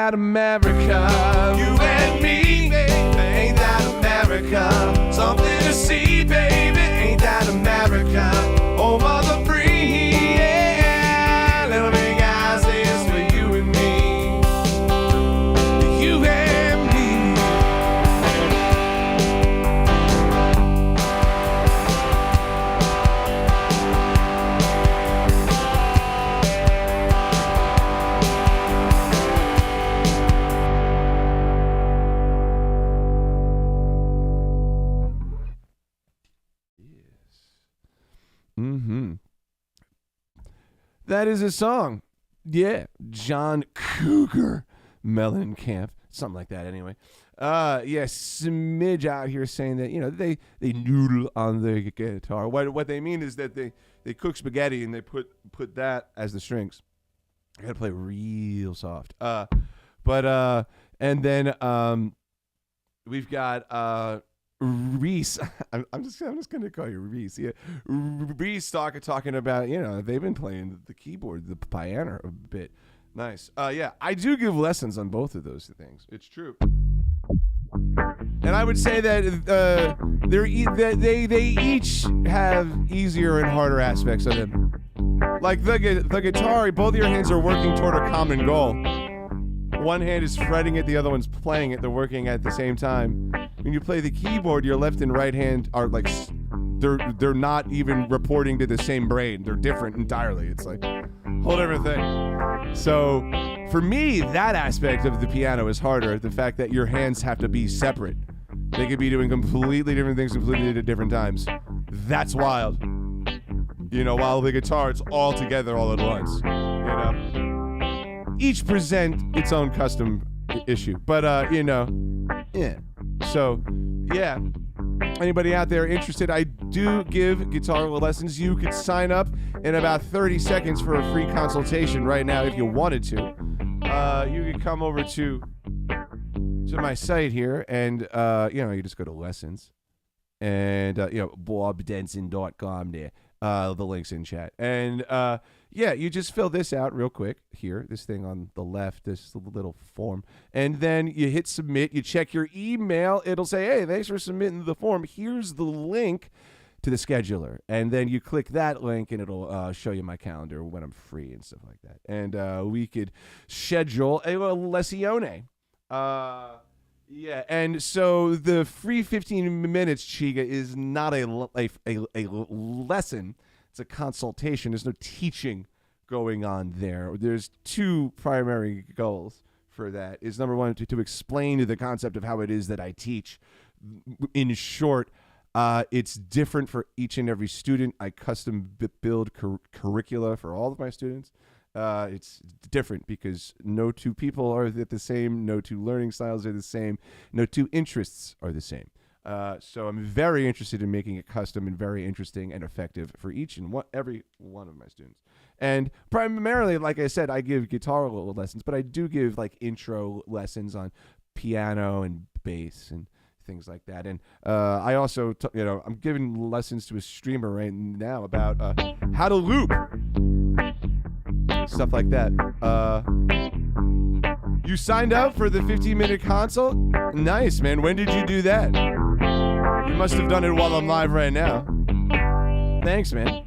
that America? You and me, baby, ain't that America? Something to see, baby, ain't that America? Home of the free, yeah. Little big eyes, this for you and me. You and me. Mm-hmm. That is a song. Yeah. John Cougar Mellencamp. Something like that anyway. Yeah, Smidge out here saying that, you know, they noodle on the guitar. What they mean is that they cook spaghetti and they put that as the strings. I gotta play real soft. And then we've got Reese. I'm just gonna call you Reese. Yeah, Reese talking about, you know, they've been playing the keyboard, the piano a bit. Nice. Yeah, I do give lessons on both of those things. It's true. And I would say that they each have easier and harder aspects of them. Like the guitar, both of your hands are working toward a common goal. One hand is fretting it, the other one's playing it. They're working at the same time. When you play the keyboard, your left and right hand are like, they're not even reporting to the same brain. They're different entirely. It's like whole different thing. So for me, that aspect of the piano is harder. The fact that your hands have to be separate. They could be doing completely different things completely at different times. That's wild. You know, while the guitar, it's all together all at once. You know, each present its own custom issue. But you know, yeah. So yeah. Anybody out there interested? I do give guitar lessons. You could sign up in about 30 seconds for a free consultation right now if you wanted to. You could come over to my site here and you know, you just go to lessons and you know, bobdenson.com there. The link's in chat. And yeah, you just fill this out real quick here, this thing on the left, this little form. And then you hit submit, you check your email, it'll say, hey, thanks for submitting the form. Here's the link to the scheduler. And then you click that link and it'll show you my calendar when I'm free and stuff like that. And we could schedule a lezione. Yeah, and so the free 15 minutes, Chiga, is not a lesson. It's a consultation. There's no teaching going on there. There's two primary goals for that. Is number one, to explain the concept of how it is that I teach. In short, it's different for each and every student. I custom build curricula for all of my students. It's different because no two people are the same, no two learning styles are the same, no two interests are the same. So I'm very interested in making it custom and very interesting and effective for each and every one of my students. And primarily, like I said, I give guitar lessons, but I do give like intro lessons on piano and bass and things like that. And I also, you know, I'm giving lessons to a streamer right now about how to loop. Stuff like that. You signed up for the 15-minute consult? Nice, man. When did you do that? You must have done it while I'm live right now. Thanks, man.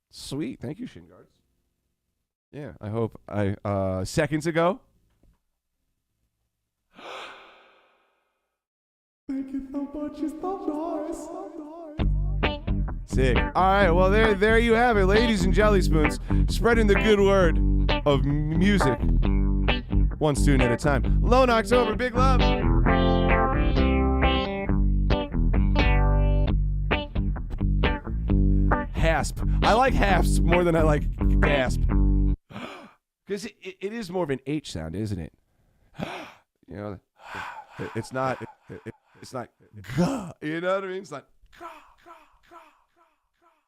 Sweet. Thank you, Shingards. Yeah, I hope seconds ago. Thank you so much. It's so nice. Sick. All right, well, there you have it, ladies and jelly spoons, spreading the good word of music, one student at a time. Lone October, big love. Hasp. I like hasps more than I like gasp, because it is more of an H sound, isn't it? You know, it's not. It's not. You know what I mean? It's not.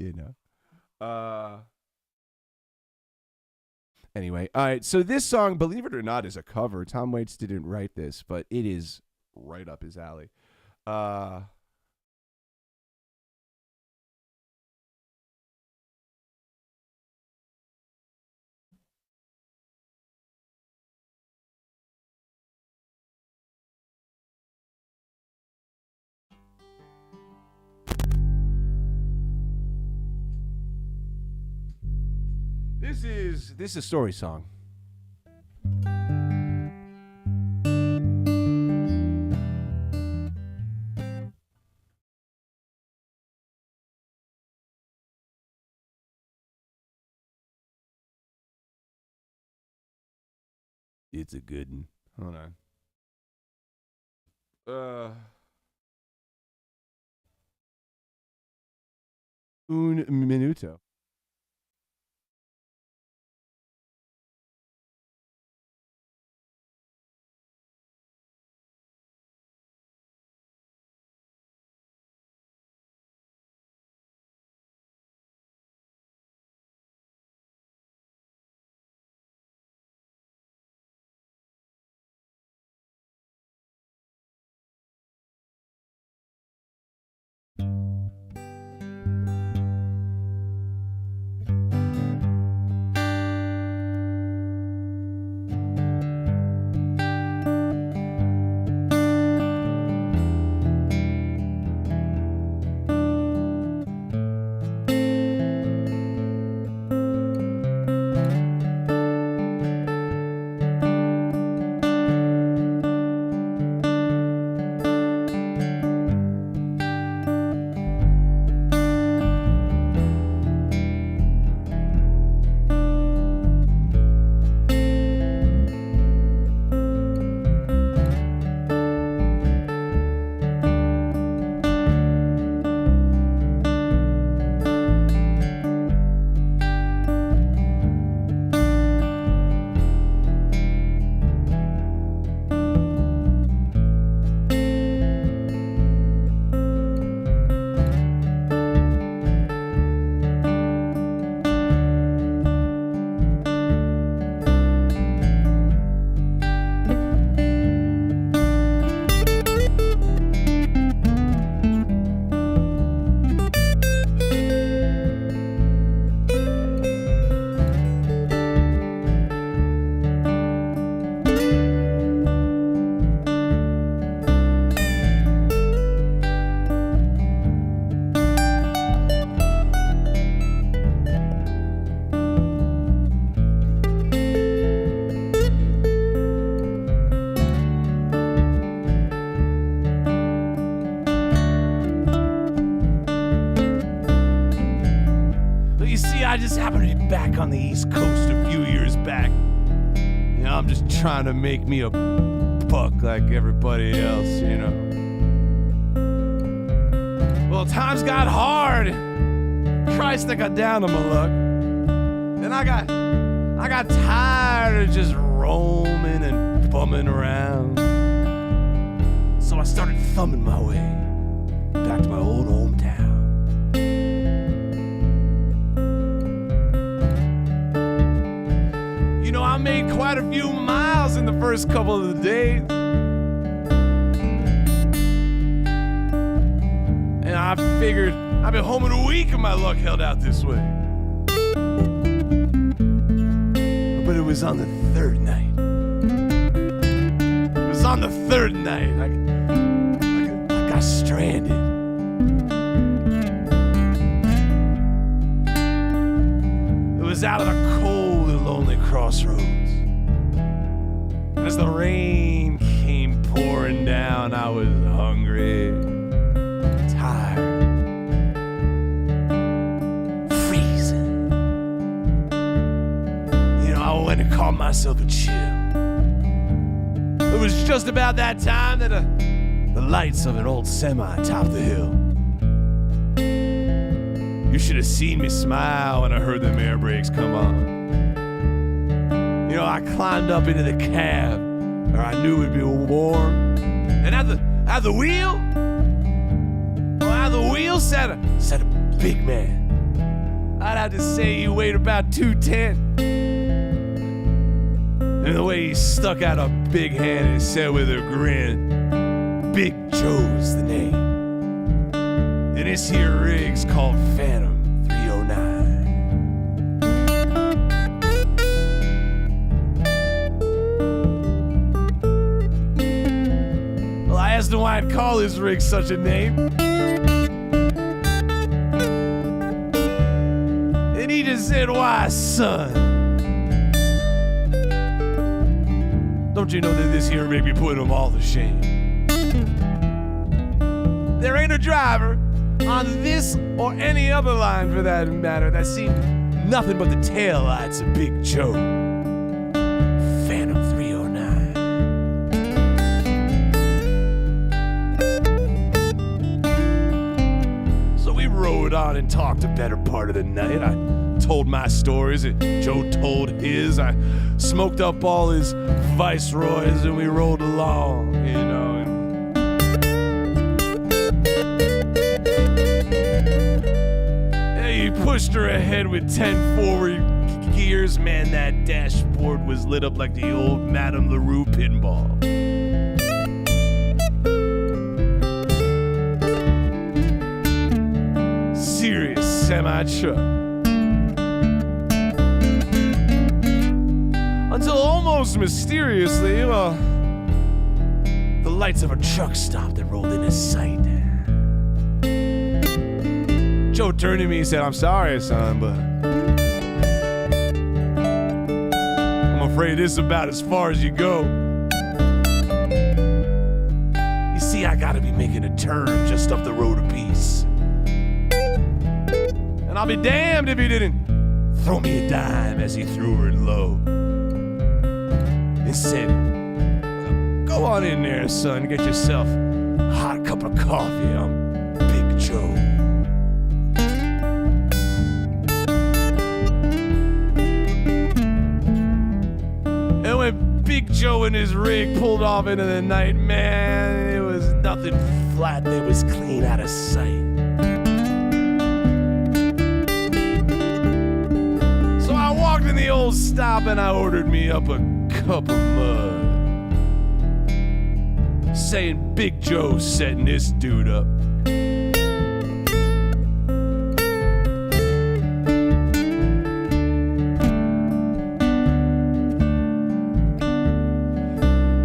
You know. Anyway, all right. So this song, believe it or not, is a cover. Tom Waits didn't write this, but it is right up his alley. This is a story song. It's a good one. Hold on. Un minuto. I just happened to be back on the East Coast a few years back. You know, I'm just trying to make me a buck like everybody else, you know. Well, times got hard. Christ, I got down on my luck. And I got tired of just roaming and bumming around. So I started thumbing my way back to my old hometown. You know, I made quite a few miles in the first couple of the days. And I figured I'd be home in a week if my luck held out this way. But it was on the third night. It was on the third night. I got stranded. It was out of the cold and lonely crossroads. As the rain came pouring down, I was hungry, tired, freezing. You know, I went and called myself a chill. It was just about that time that the lights of an old semi topped the hill. You should have seen me smile when I heard them air brakes come on. You know, I climbed up into the cab where I knew it'd be warm. And at the wheel, sat a big man. I'd have to say he weighed about 210. And the way he stuck out a big hand and said with a grin, Big Joe's the name. And this here rig's called Phantom 309. Well, I asked him why I'd call his rig such a name. And he just said said, why, son? Don't you know that this here may be putting them all to shame? There ain't a driver on this or any other line for that matter that's seen nothing but the taillights of Big Joe. Phantom 309. So we rode on and talked a better part of the night. I told my stories and Joe told his. I smoked up all his viceroys and we rolled along, you know. He pushed her ahead with 10 forward gears. Man, that dashboard was lit up like the old Madame LaRue pinball. Serious semi-truck. Until almost mysteriously, well, the lights of a truck stopped and rolled into sight. Joe turned to me and said, I'm sorry, son, but I'm afraid this is about as far as you go. You see, I gotta be making a turn just up the road a piece. And I'll be damned if he didn't throw me a dime as he threw her low. And said, go on in there, son, get yourself a hot cup of coffee. I'm Big Joe. Big Joe and his rig pulled off into the night, man, it was nothing flat, it was clean out of sight. So I walked in the old stop and I ordered me up a cup of mud, saying Big Joe's setting this dude up.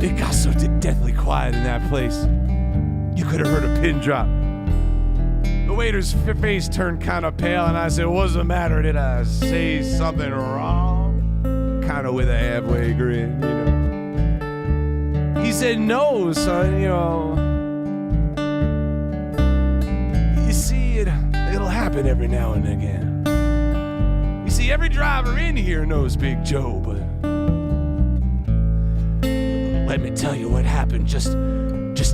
It got so deathly quiet in that place, you could have heard a pin drop. The waiter's face turned kind of pale, and I said, what's the matter? Did I say something wrong? Kind of with a halfway grin, you know. He said, no, son, you know. You see, it'll happen every now and again. You see, every driver in here knows Big Joe, but let me tell you what happened just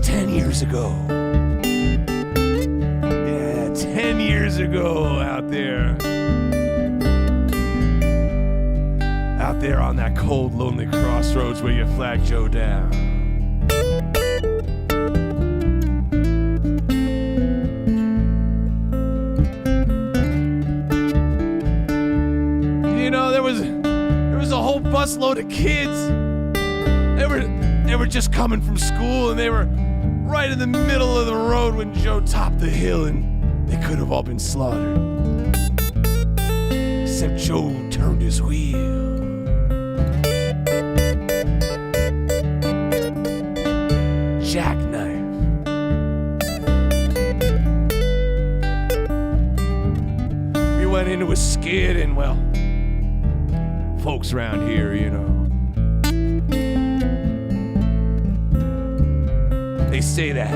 10 years ago. Yeah, 10 years ago out there on that cold, lonely crossroads where you flagged Joe down. You know, there was a whole busload of kids. They were just coming from school and they were right in the middle of the road when Joe topped the hill and they could have all been slaughtered. Except Joe turned his wheel. Jackknife. We went into a skid and, well, folks around here, you know, they say that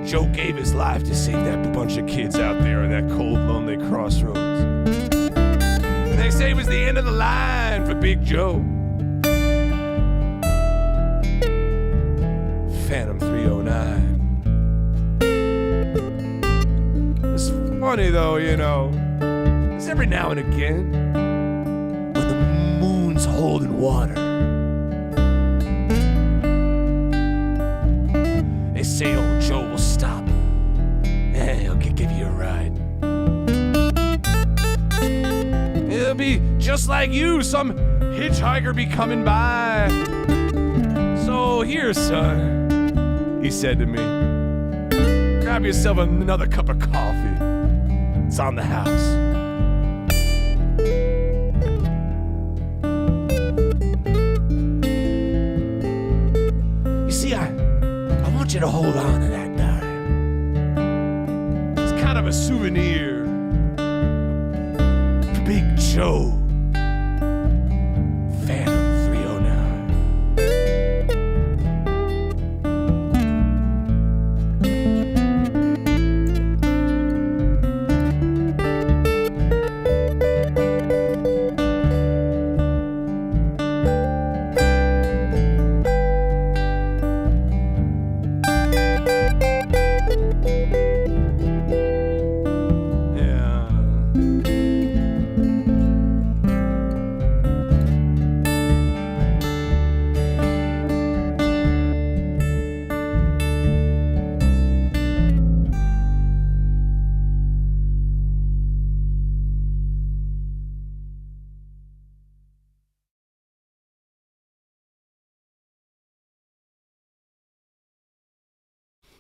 Joe gave his life to save that bunch of kids out there on that cold, lonely crossroads. And they say it was the end of the line for Big Joe. Phantom 309. It's funny though, you know, it's every now and again when the moon's holding water, they say old Joe will stop and he'll give you a ride. It'll be just like you, some hitchhiker be coming by. So here, son, he said to me, grab yourself another cup of coffee. It's on the house. You see, I want you to hold on to that dime. It's kind of a souvenir for Big Joe.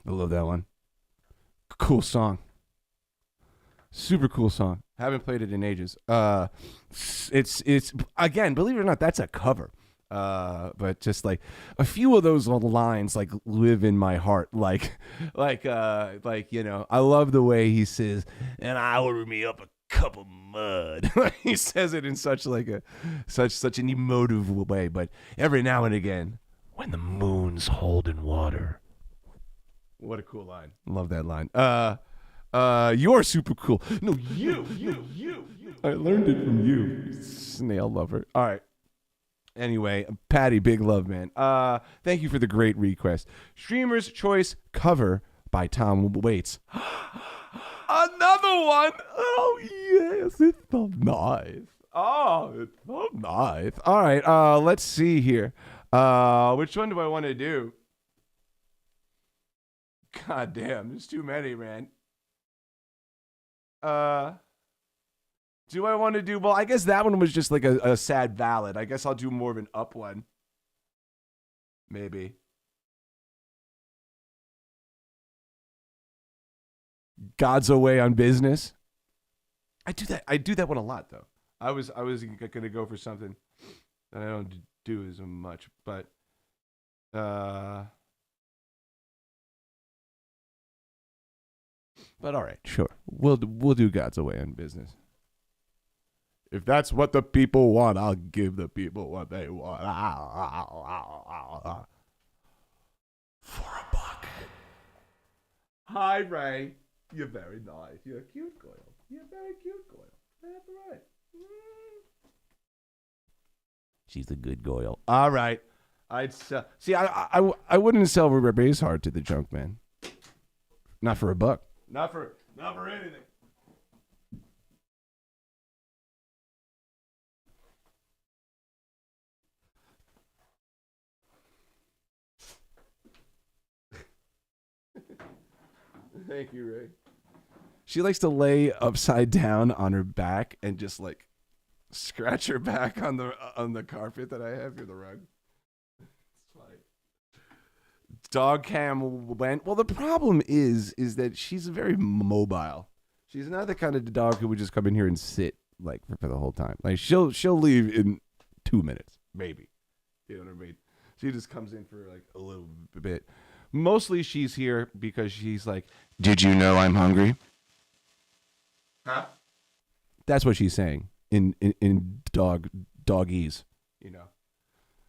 I love that one. Cool song. Super cool song. Haven't played it in ages. It's again, believe it or not, that's a cover. But just like a few of those little lines like live in my heart. Like you know, I love the way he says, "And I order me up a cup of mud." He says it in such like a such an emotive way. But every now and again, when the moon's holding water. What a cool line. Love that line. You're super cool. No, you. I learned it from you. Snail lover. All right. Anyway, Patty, big love, man. Thank you for the great request. Streamer's Choice cover by Tom Waits. Another one. Oh, yes. It's so nice. Oh, it's so nice. All right. Let's see here. Which one do I want to do? God damn, there's too many, man. Do I want to do, well, I guess that one was just like a sad ballad. I guess I'll do more of an up one. Maybe. God's Away on Business. I do that one a lot though. I was gonna go for something that I don't do as much, but all right, sure. We'll do God's Away on Business. If that's what the people want, I'll give the people what they want. For a buck. Hi, Ray. You're very nice. You're a cute girl. You're a very cute girl. That's right. She's a good girl. All right. I'd sell. See, I wouldn't sell Ray's heart to the junk man. Not for a buck. Not for anything. Thank you, Ray. She likes to lay upside down on her back and just like scratch her back on the carpet that I have here, the rug. It's funny. Dog cam went. Well, the problem is that she's very mobile. She's not the kind of dog who would just come in here and sit like for the whole time. Like she'll leave in 2 minutes, maybe. You know what I mean? She just comes in for like a little bit. Mostly she's here because she's like, "Did you know I'm hungry?" Huh? That's what she's saying in doggies, you know.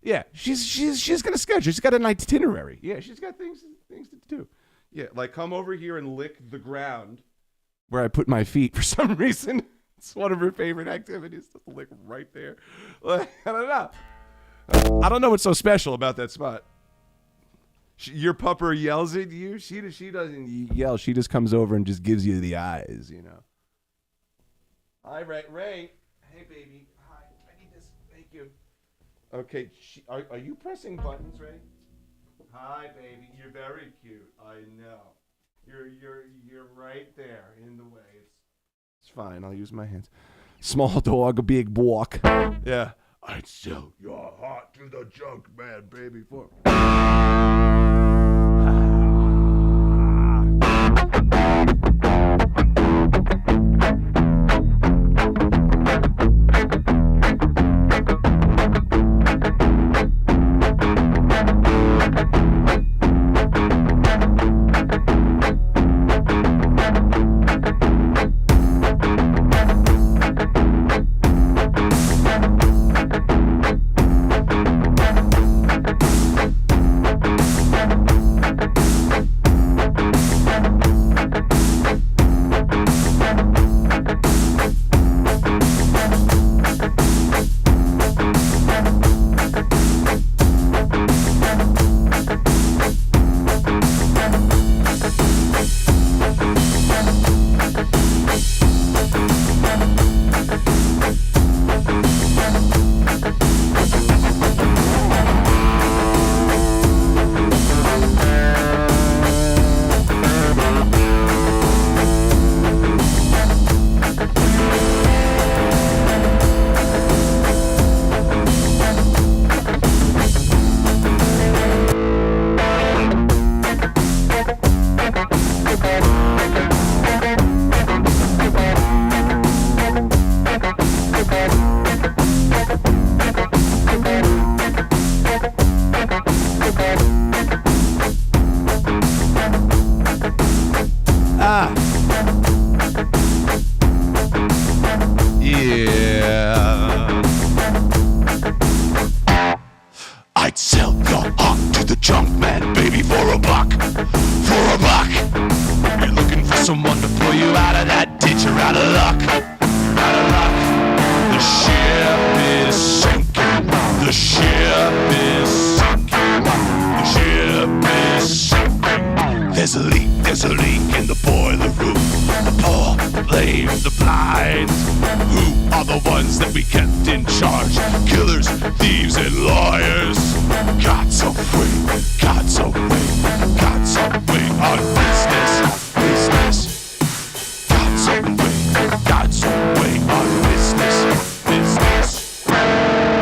Yeah, she's got a schedule. She's got an itinerary. Yeah, she's got things to do. Yeah, like come over here and lick the ground where I put my feet for some reason. It's one of her favorite activities to lick right there. Like, I don't know. I don't know what's so special about that spot. Your pupper yells at you. She doesn't yell. She just comes over and just gives you the eyes, you know. Hi, Ray. Hey, baby. Hi. I need this. Thank you. Okay. Are you pressing buttons, Ray? Hi, baby. You're very cute. I know. You're right there in the way. It's fine. I'll use my hands. Small dog, big walk. Yeah. I'd sell your heart to the junk man, baby. For. There's a leak in the boiler room. The poor, the lame, the blind. Who are the ones that we kept in charge? Killers, thieves, and liars. God's away, God's away, God's away on business, business. God's away, God's away on business, business.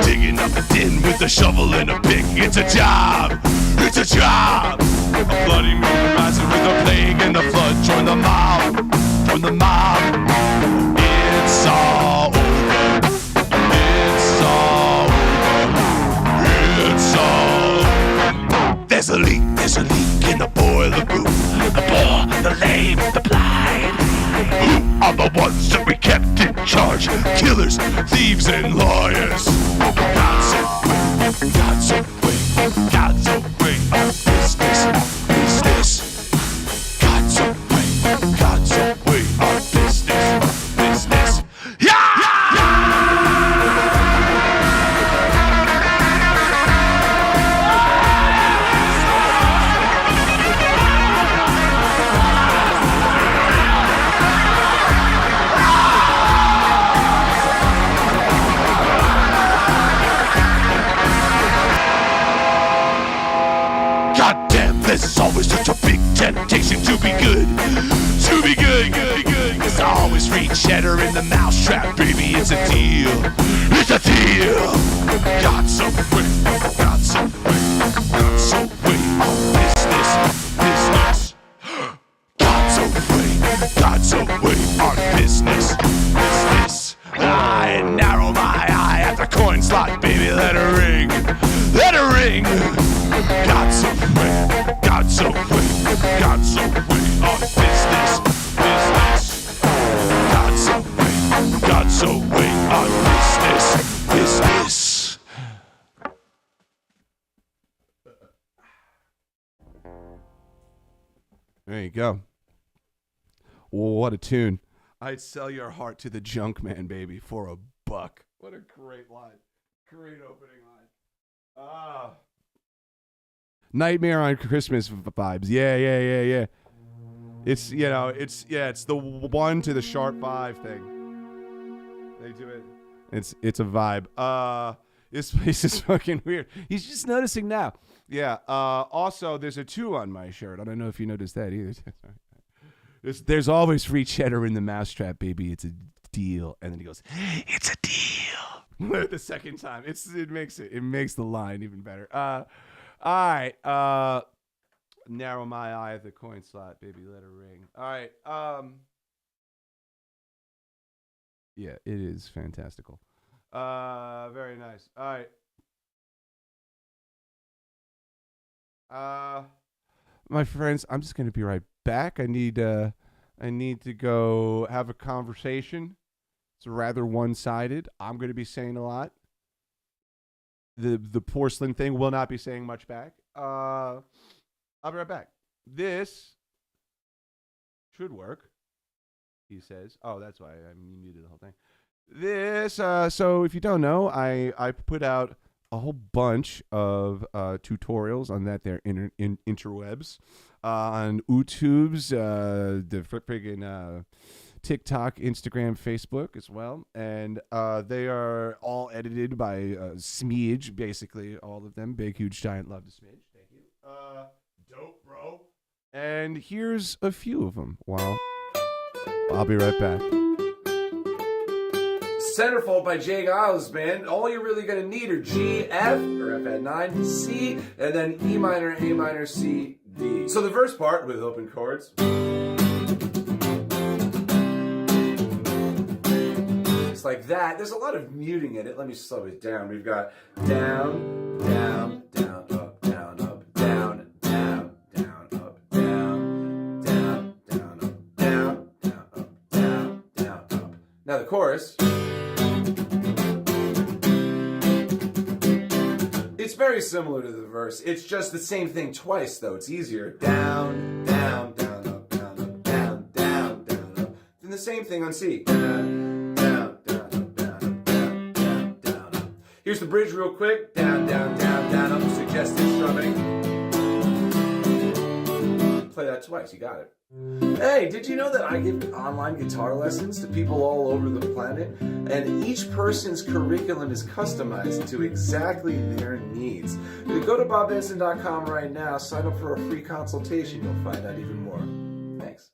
Digging up a den with a shovel and a pick. It's a job, it's a job. A bloody movement rises with the plague and the flood. Join the mob, join the mob. It's all over, it's all over, it's all over. There's a leak in the boiler room. The poor, the lame, the blind. Who are the ones that we kept in charge? Killers, thieves, and liars. God's away, God's away, God's away on business, business. God's away, God's away on business, business. Yeah! Goddamn, there's always such a big temptation to be good, to be good, good, good. There's always free cheddar in the mousetrap, baby. It's a deal, it's a deal. God's away, God's away, God's away on business, business. God's away, God's away on business, business. I narrow my eye at the coin slot, baby. Let her ring, let her ring. God's away, God's away, God's away on business, business. God's away, God's away on business, business. There you go. What a tune. I'd sell your heart to the junk man, baby, for $1. What a great line. Great opening line. Ah. Nightmare on Christmas vibes. Yeah. It's, you know, it's the 1 to the sharp 5 thing. They do it. It's a vibe. This place is fucking weird. He's just noticing now. Yeah. Also, there's a 2 on my shirt. I don't know if you noticed that either. There's always free cheddar in the mousetrap, baby. It's a deal. And then he goes, it's a deal. The second time. It makes the line even better. All right. Narrow my eye at the coin slot, baby. Let her ring. All right. Yeah, it is fantastical. Very nice. All right. My friends, I'm just gonna be right back. I need to go have a conversation. It's rather one-sided. I'm gonna be saying a lot. The porcelain thing will not be saying much back. I'll be right back. This should work, he says. Oh, that's why I muted the whole thing. This, so if you don't know, I put out a whole bunch of tutorials on that there interwebs, on YouTube's, the friggin' TikTok, Instagram, Facebook as well. And they are all edited by Smidge, basically, all of them. Big, huge, giant love to Smidge. Thank you. Dope, bro. And here's a few of them. Well, I'll be right back. Centerfold by Jay Giles, man. All you're really going to need are G, F, or F at 9, C, and then E minor, A minor, C, D. So the first part with open chords. It's like that. There's a lot of muting in it. Let me slow it down. We've got down, down, down, up, down, up, down, down, down, up, down, down, down, up, down, down, up, down, down, up. Now the chorus. It's very similar to the verse. It's just the same thing twice, though. It's easier. Down, down, down, up, down, up, down, down, down, up. Then the same thing on C. Down, down, down, up, down, up, down, down, down, up. Here's the bridge real quick. Down, down, down, down, up. Suggested strumming. Play that twice. You got it. Hey, did you know that I give online guitar lessons to people all over the planet? And each person's curriculum is customized to exactly their needs. If you go to bobbenson.com right now, sign up for a free consultation. You'll find out even more. Thanks.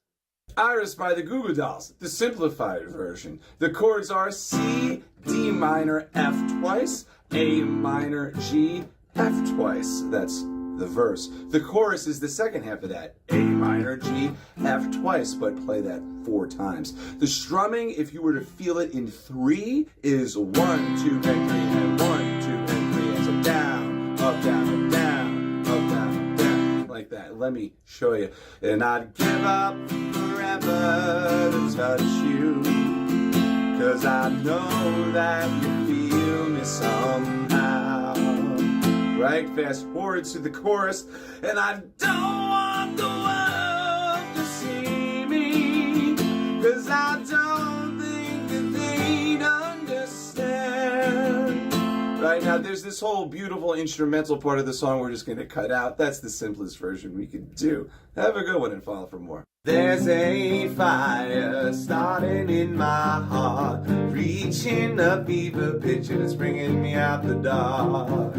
Iris by the Goo Goo Dolls, the simplified version. The chords are C, D minor, F twice, A minor, G, F twice. That's the verse. The chorus is the second half of that. A minor, G, F twice, but play that 4 times. The strumming, if you were to feel it in 3, is 1, 2, and 3, and 1, 2, and 3. And so down, up, down, up, down, up, down, up, down. Like that. Let me show you. And I'd give up forever to touch you, 'cause I know that you feel me somehow. Right? Fast forward to the chorus, and I don't want the world to see me, 'cause I don't think that they'd understand. Right now, there's this whole beautiful instrumental part of the song we're just going to cut out. That's the simplest version we could do. Have a good one and follow for more. There's a fire starting in my heart, reaching a fever pitch, and it's bringing me out the dark.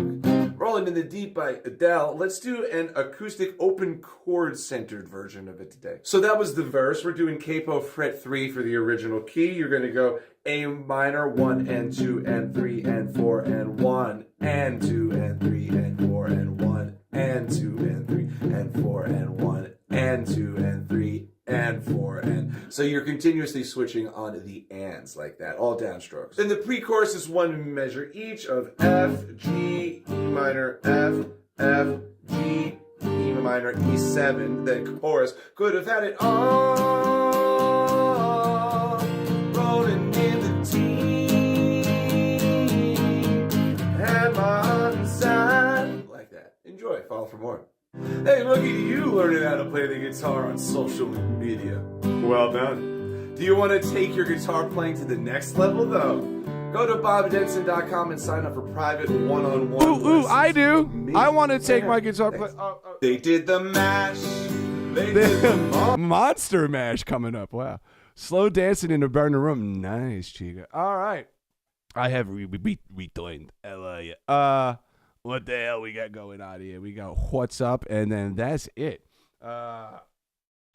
Rolling in the Deep by Adele. Let's do an acoustic open chord centered version of it today. So that was the verse. We're doing capo fret 3 for the original key. You're going to go A minor, 1 and 2 and 3 and 4 and 1 and 2 and 3 and 4 and 1 and 2 and 3 and 4 and 1 and 2 and 3 and 4 and so you're continuously switching on the ands like that, all downstrokes. Then the pre-chorus is 1 measure each of F, G, E minor, F, F, G, E minor, E7. Then chorus could have had it all rolling in the T and my inside like that. Enjoy. Follow for more. Hey, look at you learning how to play the guitar on social media. Well done. Do you want to take your guitar playing to the next level, though? Go to bobdenson.com and sign up for private one-on-one lessons. I do. Me. I want to take my guitar play. They did the mash. They did the Monster Mash coming up. Wow. Slow dancing in a burning room. Nice, Chica. All right. I have returned. What the hell we got going on here? We got what's up, and then that's it.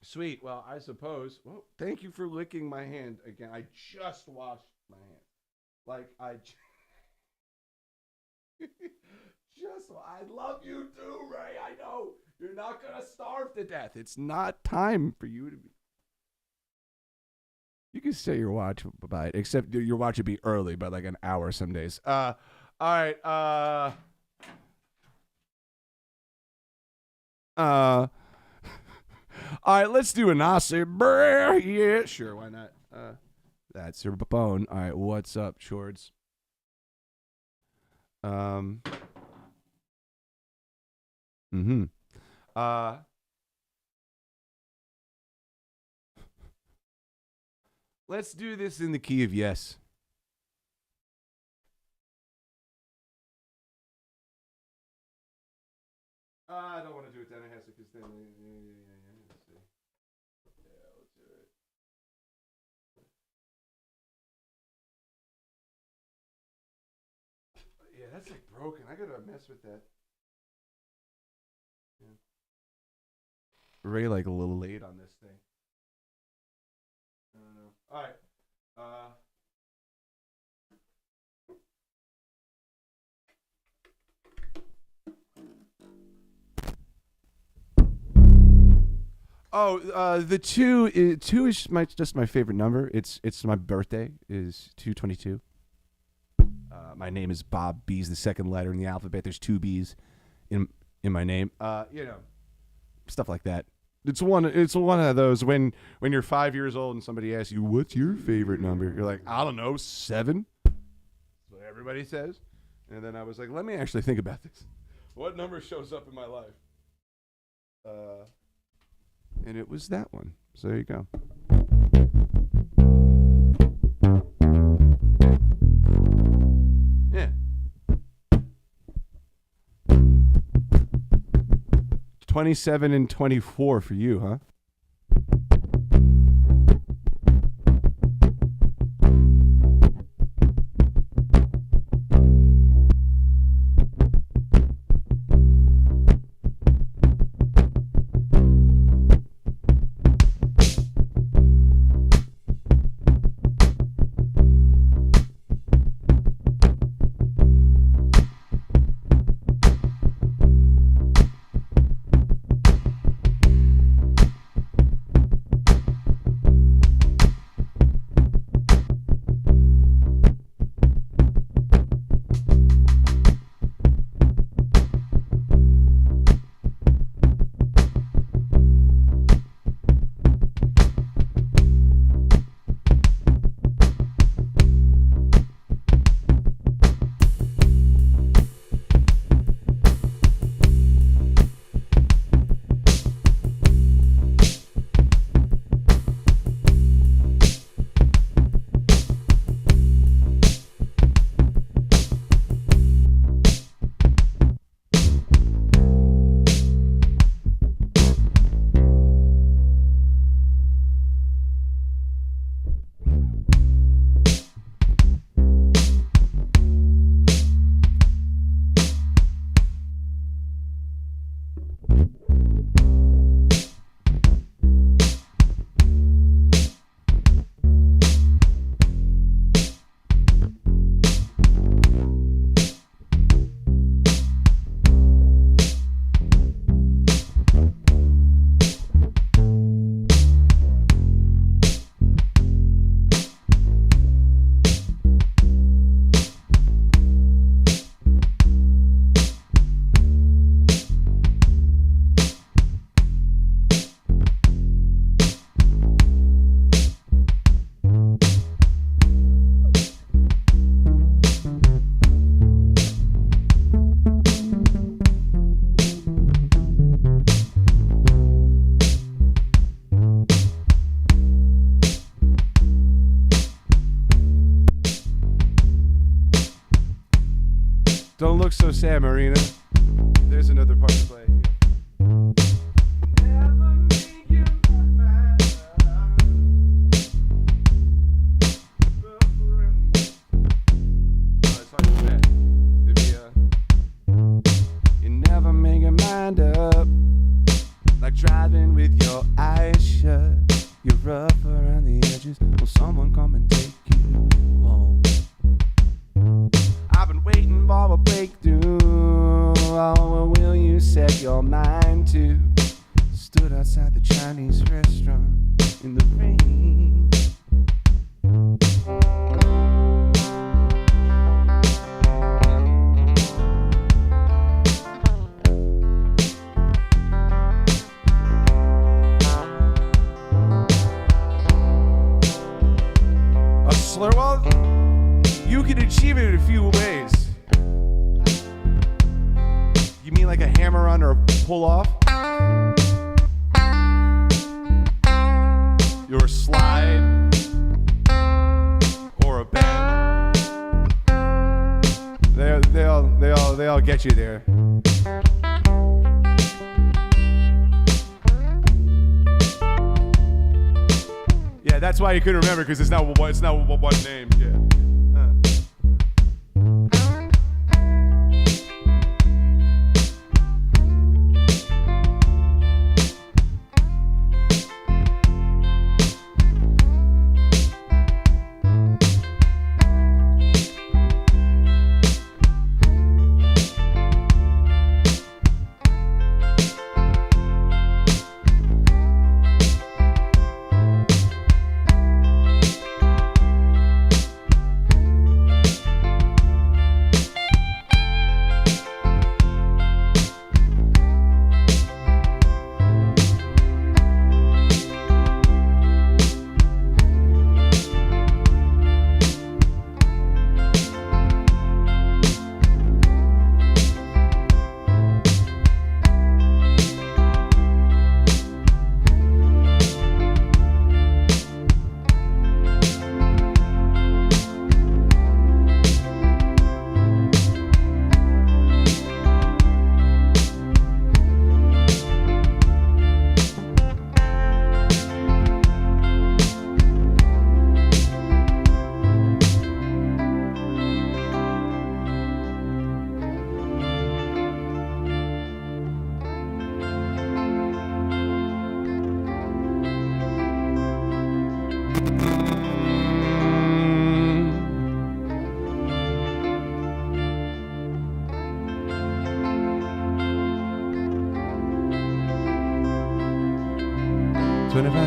Sweet. Well, I suppose. Well, thank you for licking my hand again. I just washed my hand. Like I love you too, Ray. I know you're not gonna starve to death. It's not time for you to be. You can set your watch by it, except your watch would be early by like an hour some days. All right. All right, let's do an Aussie bear. Yeah, sure, why not? That's your bone. All right, what's up, Shorts? Let's do this in the key of yes. I don't want to do it down in Hesse because then let's see. Yeah, let's do it. Yeah, that's like broken. I gotta mess with that. Yeah. Ray like a little late on this thing. I don't know. All right. The two is just my favorite number. It's my birthday is 2/22. My name is Bob. B is the second letter in the alphabet. There's 2 B's in my name. Stuff like that. It's one of those when you're 5 years old and somebody asks you, "What's your favorite number?" You're like, "I don't know, 7." That's what everybody says. And then I was like, let me actually think about this. What number shows up in my life? And it was that one. So there you go. Yeah. 27 and 24 for you, huh? so sad, Marina. There's another part to play. Never make your mind up. It's hard to say. You never make your mind up. Like driving with your eyes shut. You're rough around the edges. Will someone come and take you home? I've been waiting for a breakthrough. Oh, will you set your mind to? Stood outside the Chinese restaurant in the rain. A slur? Well, you can achieve it in a few ways. You mean like a hammer on or a pull off? Or a slide? Or a bend? They all get you there. Yeah, that's why you couldn't remember, because it's not one name. Yeah.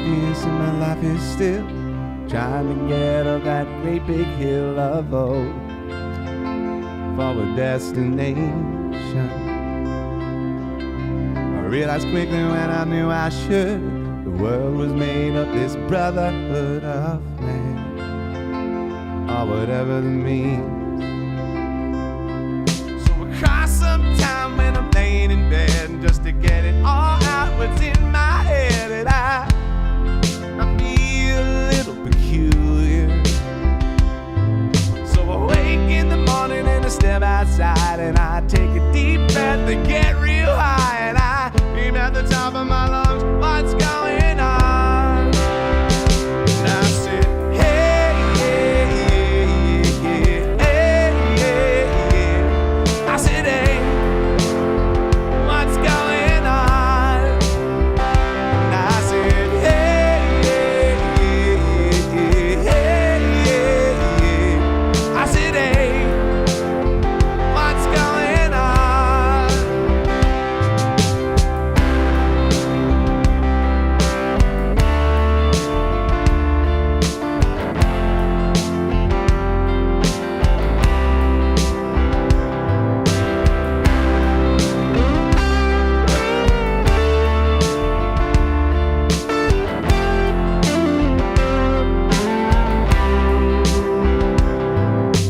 Years in my life is still trying to get up that great big hill of hope for a destination. I realized quickly when I knew I should, the world was made of this brotherhood of man, or whatever that means. So I cry sometime when I'm laying in bed, just to get it all out what's in my head, and I feel a little peculiar. So I wake in the morning and I step outside, and I take a deep breath and get real high, and I scream at the top of my lungs, what's going on? And I said, hey, hey, yeah, yeah, hey, yeah, yeah. I said, hey, what's going on? And I said, hey, yeah, yeah, hey, yeah, yeah. I said, hey, what's going on?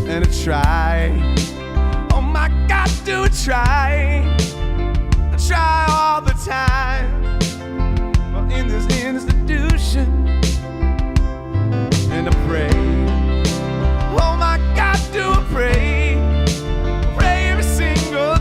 And I try, oh my God, do I try? I try all the time. Well, in this institution, and I pray, oh my God, do I pray? I pray every single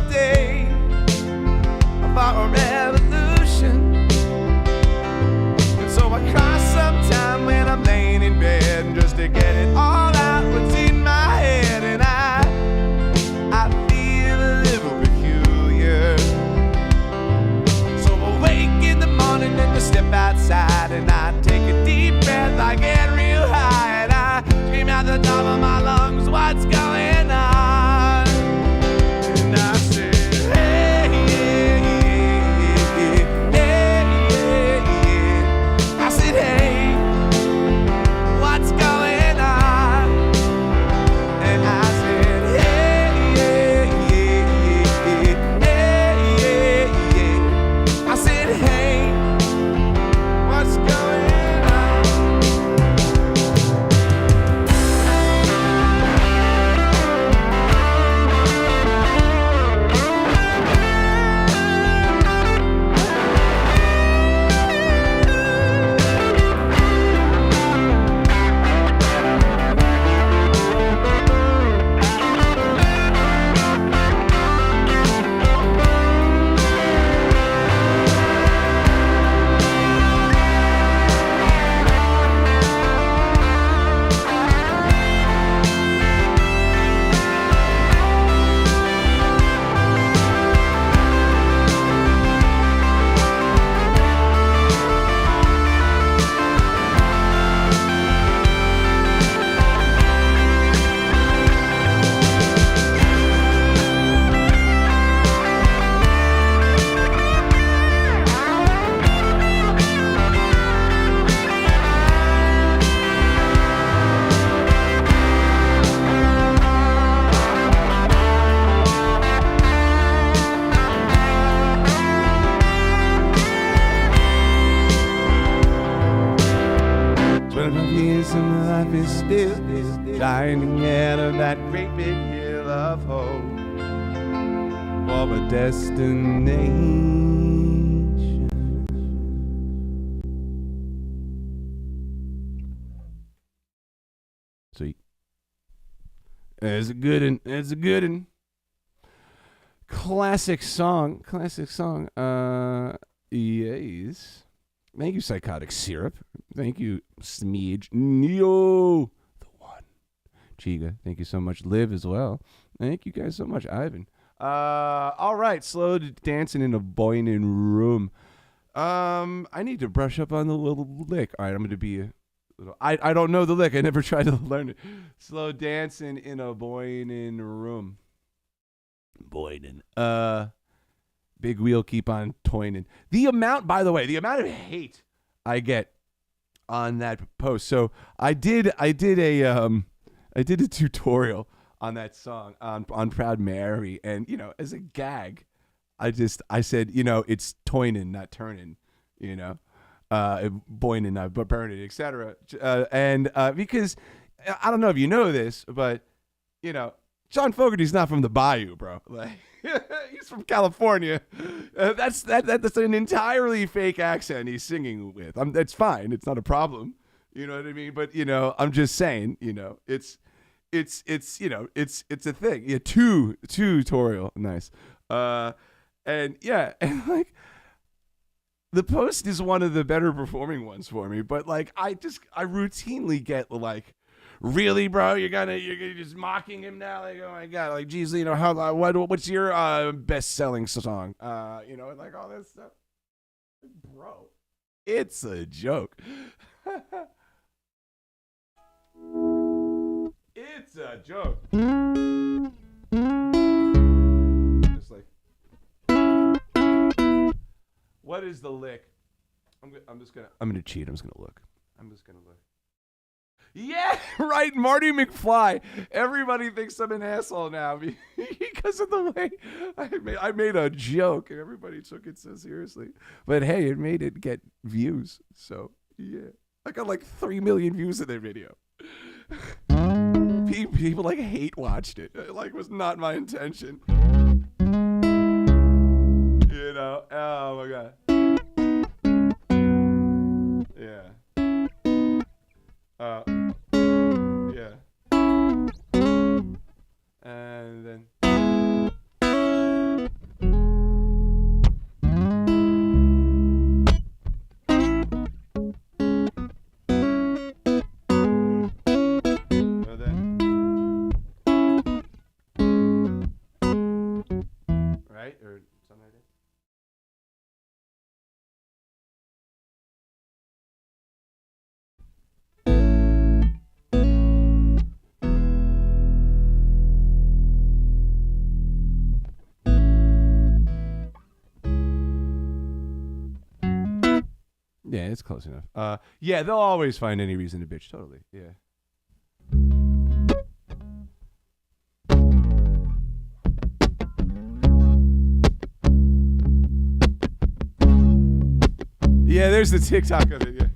some life is still shining out of that great big hill of hope of a destination. Sweet. It's a good one. It's a good one. Classic song. Yes. Thank you, Psychotic Syrup. Thank you, Smeege. Neo, the one. Chiga, thank you so much. Liv as well. Thank you guys so much. Ivan. All right, slow dancing in a boiling room. I need to brush up on the little lick. All right, I'm going to be a little. I don't know the lick. I never tried to learn it. Slow dancing in a boiling room. Boiling. Big wheel keep on toining. The amount, by the way, the amount of hate I get on that post. So I did a tutorial on that song on Proud Mary, and as a gag, I said, it's toinin', not turning, boinin', not burning, etc. And because I don't know if you know this, but John Fogerty's not from the Bayou, bro. Like, he's from California. That's an entirely fake accent he's singing with. That's fine. It's not a problem. You know what I mean? But I'm just saying. It's a thing. Yeah, tutorial. Nice. And like the post is one of the better performing ones for me. But like I routinely get like, really, bro? You're just mocking him now? Like, oh my god! Like, geez, what's your best-selling song? Like all this stuff, bro. It's a joke. It's a joke. Just like, what is the lick? I'm gonna cheat. I'm just gonna look. Yeah, right, Marty McFly. Everybody thinks I'm an asshole now because of the way I made a joke and everybody took it so seriously. But hey, it made it get views. So yeah, I got like 3 million views of that video. People like hate watched it. It like was not my intention. Oh my god. Yeah. Yeah. And then right? Or something like that. Yeah, it's close enough. Yeah, they'll always find any reason to bitch. Totally. Yeah. Yeah, there's the TikTok of it. Yeah.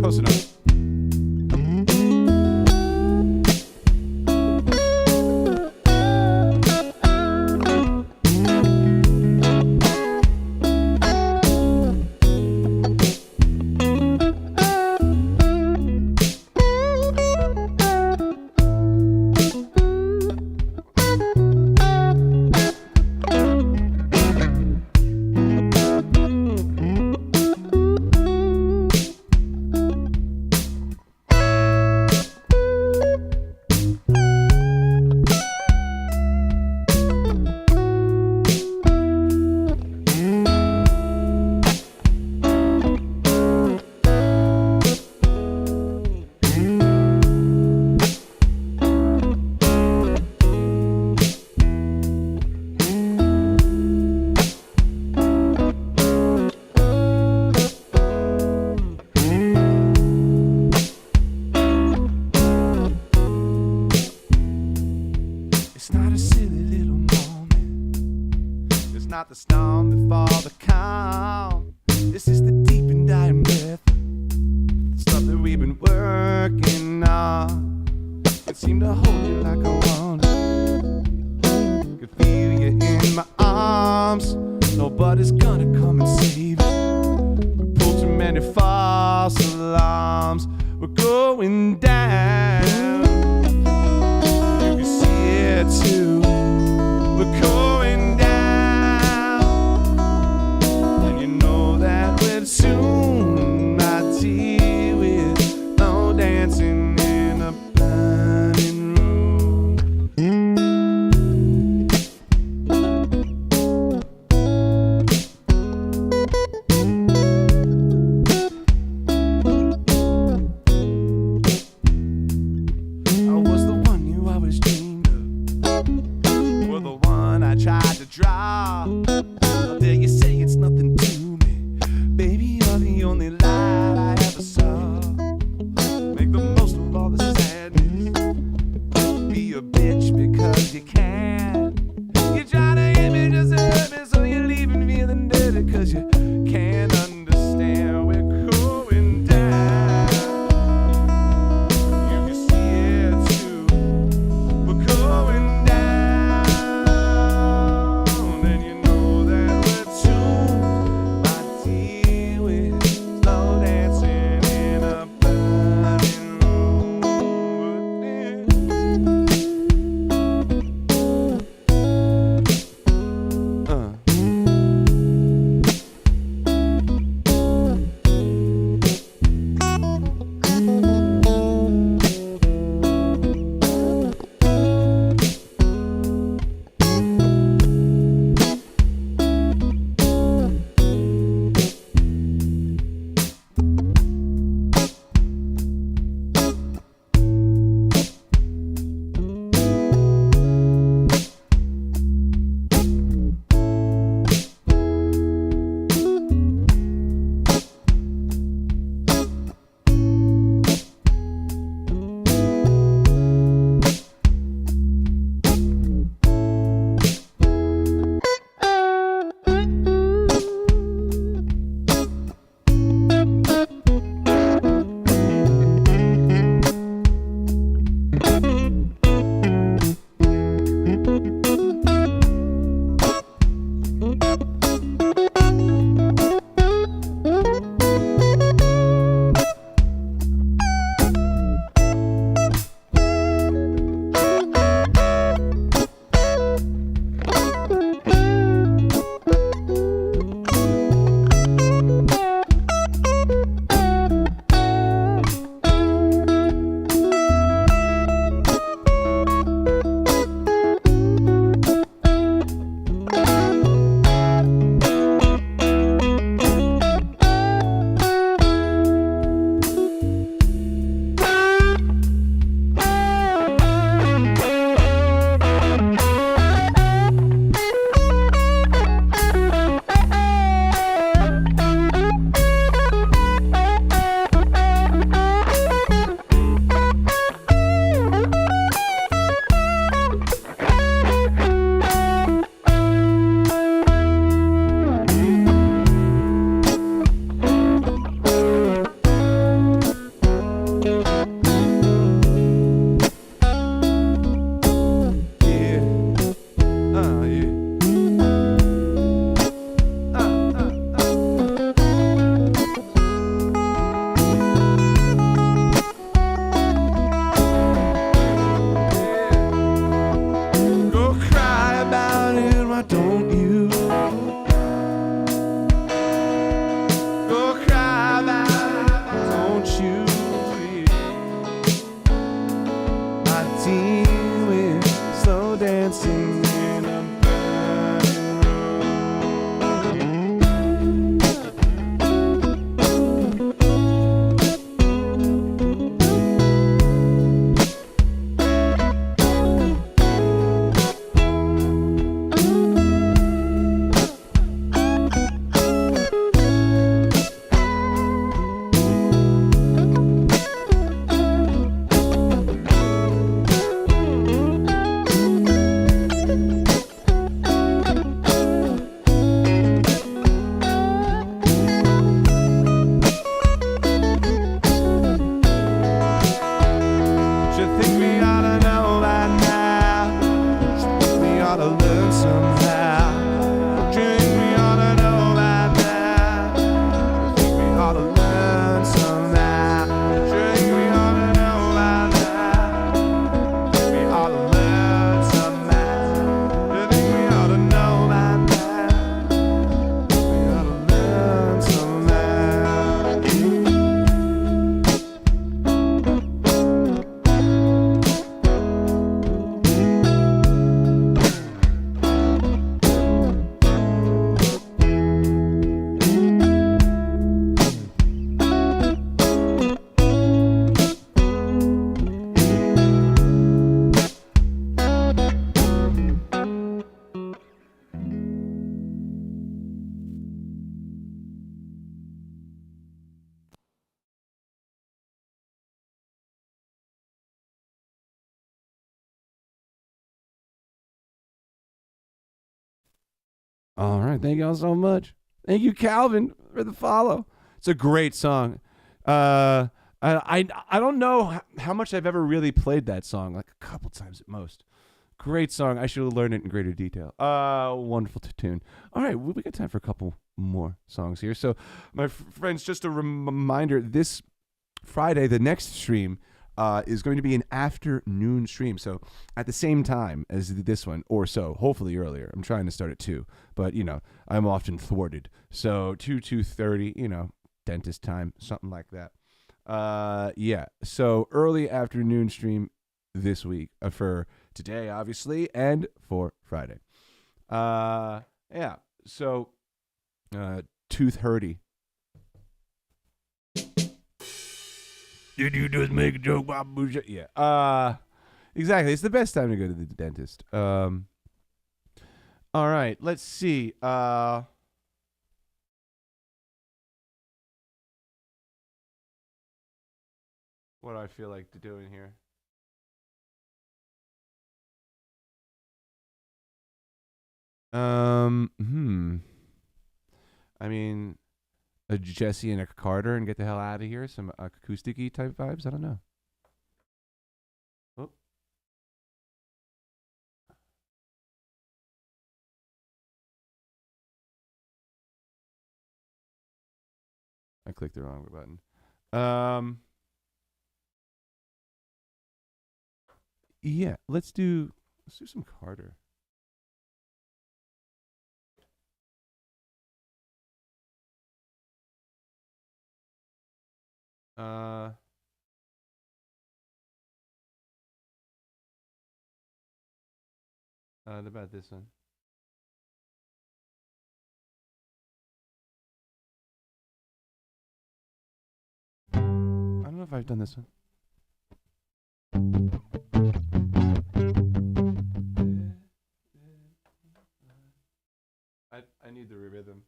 Close enough. It's not a silly little moment. It's not the storm before the calm. This is the deep and dying breath. The stuff that we've been working on. It seemed to hold you like I wanted. Could feel you in my arms. Nobody's gonna come and save it. We pulled too many false alarms. We're going down. You can see it too. We're going down. And you know that we're soon, my dear, with no dancing in a burning room. I was the one you always dreamed of. Were the one I All right. Thank y'all so much. Thank you, Calvin, for the follow. It's a great song. I don't know how much I've ever really played that song, like a couple times at most. Great song. I should have learned it in greater detail. Wonderful tune. All right, we got time for a couple more songs here. So, my friends, just a reminder, this Friday, the next stream is going to be an afternoon stream. So, at the same time as this one, or so, hopefully earlier. I'm trying to start at 2, but, I'm often thwarted. So, 2:30, dentist time, something like that. Yeah, so early afternoon stream this week for today, obviously, and for Friday. Yeah, so 2:30. Did you just make a joke about Boucher? Yeah, exactly. It's the best time to go to the dentist. All right, let's see. What do I feel like doing here? I mean, a Jesse and a Carter and get the hell out of here. Some acoustic-y type vibes. I don't know. Oh. I clicked the wrong button. Yeah, let's do some Carter. About this one. I don't know if I've done this one. I need the rhythm.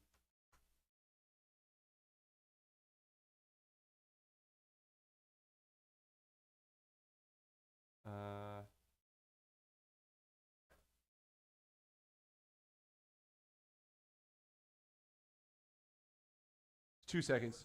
Two seconds.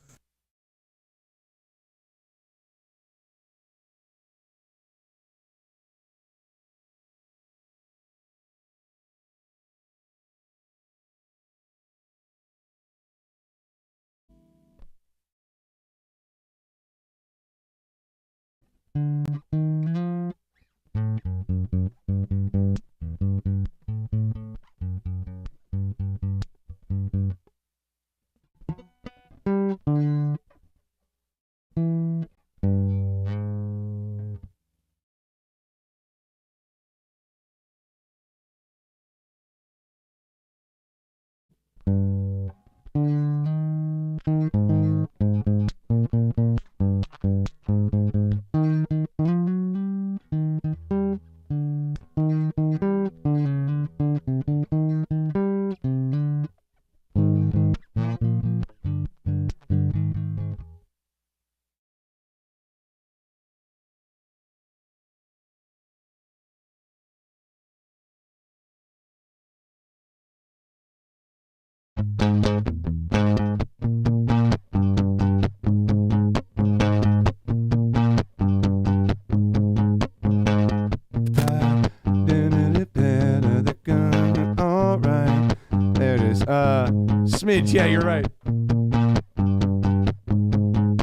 Smidge, yeah, you're right.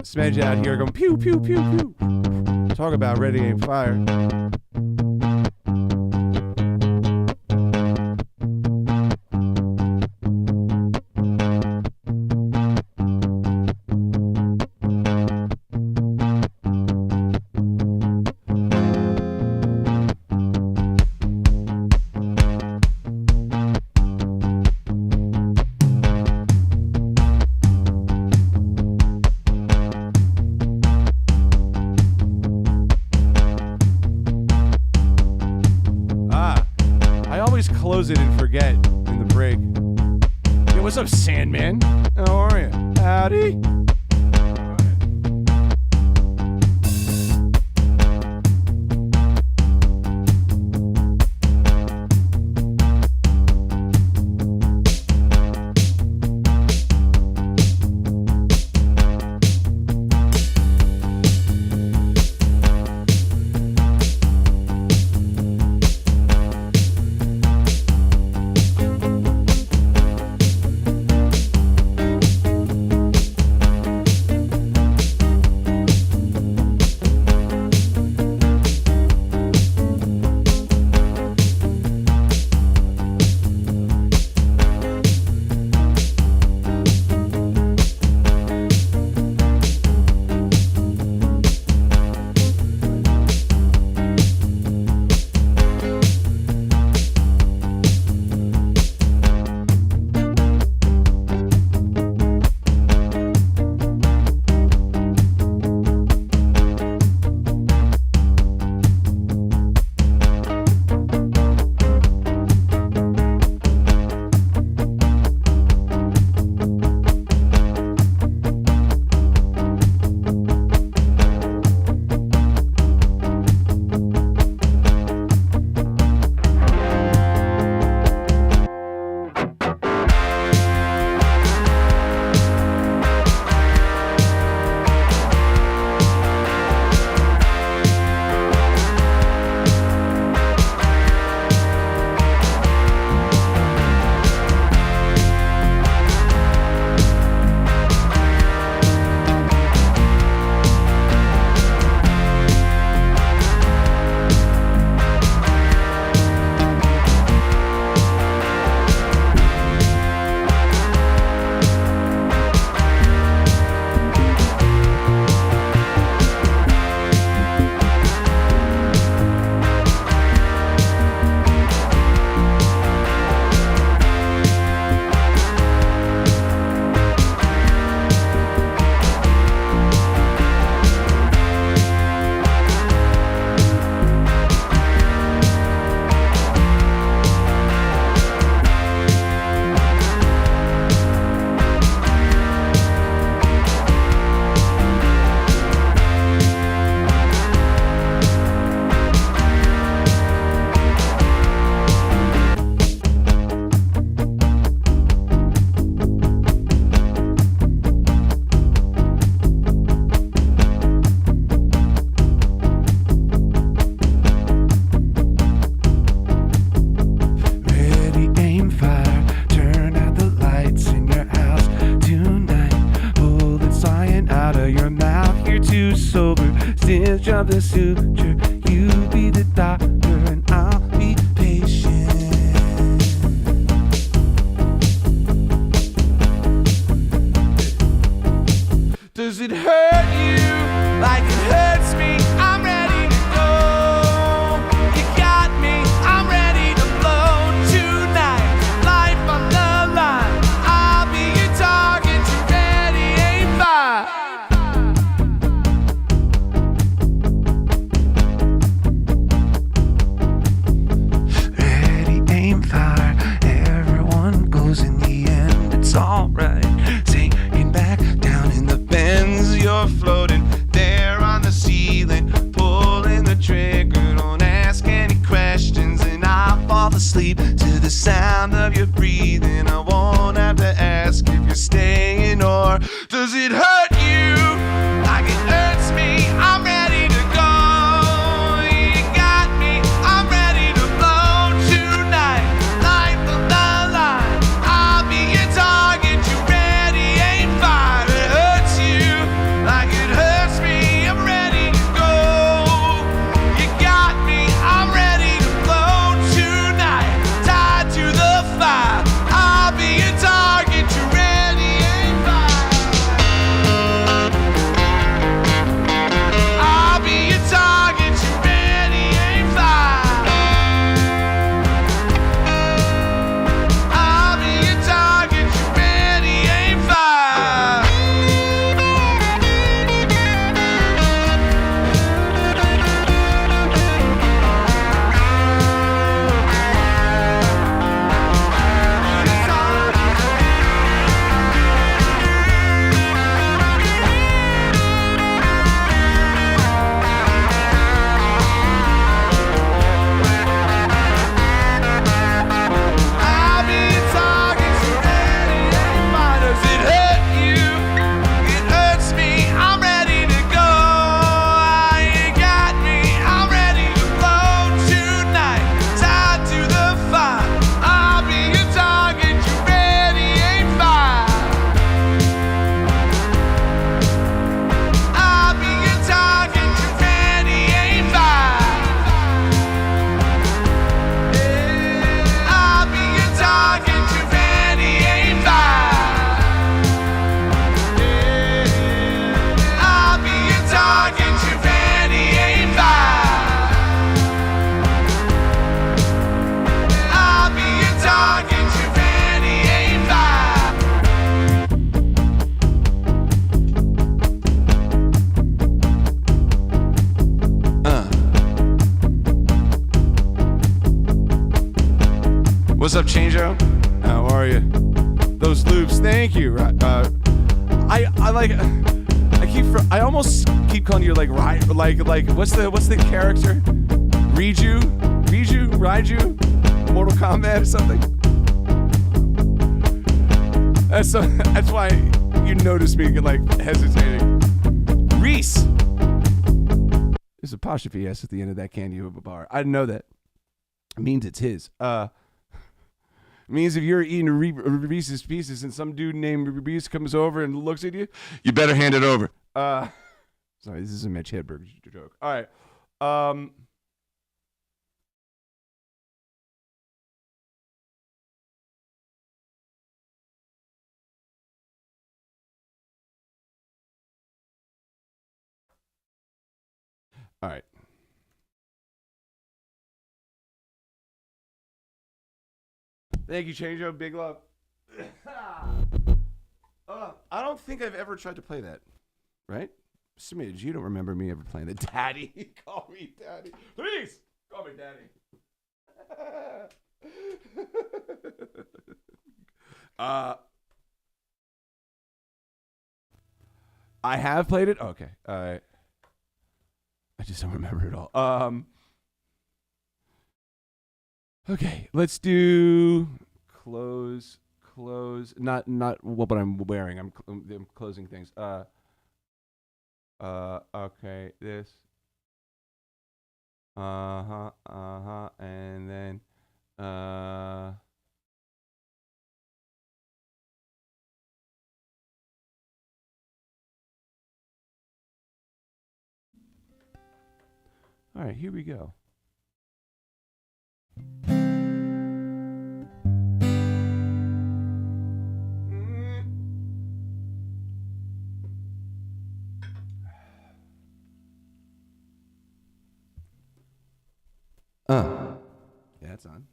Smidge out here going pew, pew, pew, pew. Talk about ready, aim, fire. Close it and forget in the break. Yo, what's up, Sandman? How are you? Howdy. too sober. Stitch up the suture. You be the doctor and I'll be patient. Does it hurt you like it hurts me? I'm ready to go. You got me, I'm ready to blow tonight. Life on the line, I'll be your target. You ready, aim, fire. Ready, aim, fire. Everyone goes in the end, it's alright. Sinking back down in the bends, you're floating there on the ceiling, pulling the trigger. Don't ask any questions, and I'll fall asleep to the sound of your breathing. I won't have to ask if you're staying, or does it hurt you like it hurts me? I'm ready to go. You got me, I'm ready to blow tonight. Life on the line, I'll be your target. You ready, aim, fire. It hurts you like it hurts me. I'm ready to go. You got me, I'm ready to blow tonight. Tied to the fire, I'll be your target. You ready, aim, fire. I'll be your target. You ready, aim, fire. I'll be your target. You ready, aim, fire. I'll be your target. You ready, aim, fire. Does it hurt you? It hurts me. I'm ready to go. You got me. I'm ready to blow tonight. Tied to the fire. I'll be your target. You ready, aim, fire. I'll be your target. You ready, aim, fire. I'll be your target. You ready, aim, fire. I'll be your target. You ready, aim, fire. I'll be your target. You ready, aim, fire. What's up, Changeo? How are you? Those loops, thank you. I almost keep calling you like what's the character? Raiju, Mortal Kombat or something. That's why you notice me like hesitating. Reese. There's apostrophe S at the end of that candy bar. I didn't know that. It means it's his. Means if you're eating Reese's Pieces and some dude named Reese comes over and looks at you, you better hand it over. Sorry, this is a Mitch Hedberg joke. All right. All right. Thank you, Changeo. Big love. I don't think I've ever tried to play that. Right? Smidge, you don't remember me ever playing that. Daddy. Call me Daddy. Please! Call me Daddy. I have played it? Okay. I just don't remember it all. Okay, let's do close. Not what I'm wearing. I'm closing things. Okay, this. And then All right, here we go. Yeah, it's on.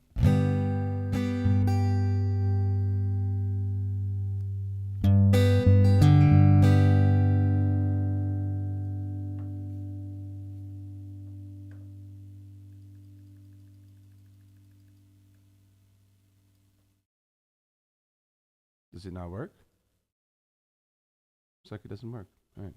Does it not work? Looks like it doesn't work. All right.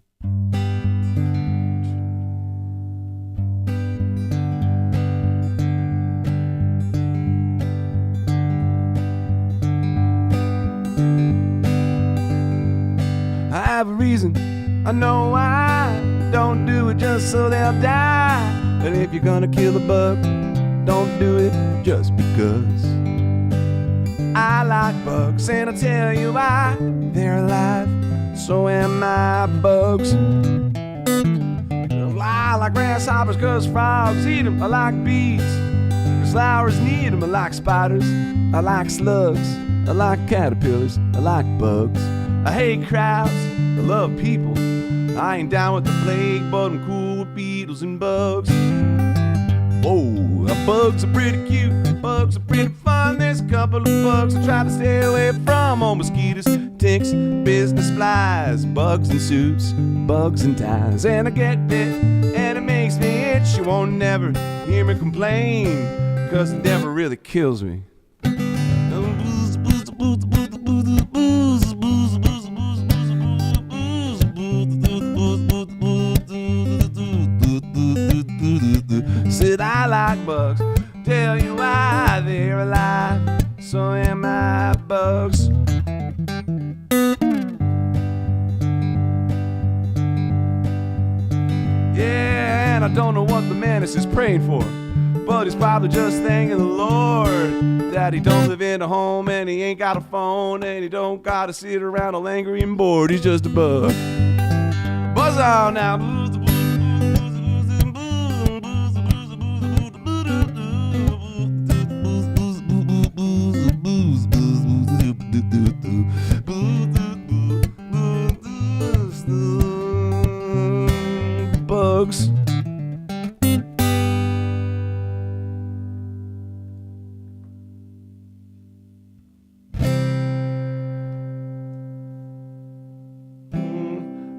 I have a reason, I know why. Don't do it just so they'll die. But if you're gonna kill a bug, don't do it just because. I like bugs, and I'll tell you why. They're alive, so am I. Bugs, I like grasshoppers cause frogs eat them. I like bees cause flowers need them. I like spiders, I like slugs, I like caterpillars, I like bugs. I hate crowds, I love people. I ain't down with the plague, but I'm cool with beetles and bugs. Whoa, bugs are pretty cute, bugs are pretty fun. There's a couple of bugs I try to stay away from. Oh, mosquitoes, ticks, business flies, bugs in suits, bugs in ties. And I get bit, and it makes me itch. You won't never hear me complain, cause it never really kills me. Said I like bugs, tell you why. They're alive, so am I. Bugs. Yeah, and I don't know what the man is praying for, but he's probably just thanking the Lord that he don't live in a home, and he ain't got a phone, and he don't gotta sit around all angry and bored. He's just a bug. Buzz on now. Bugs.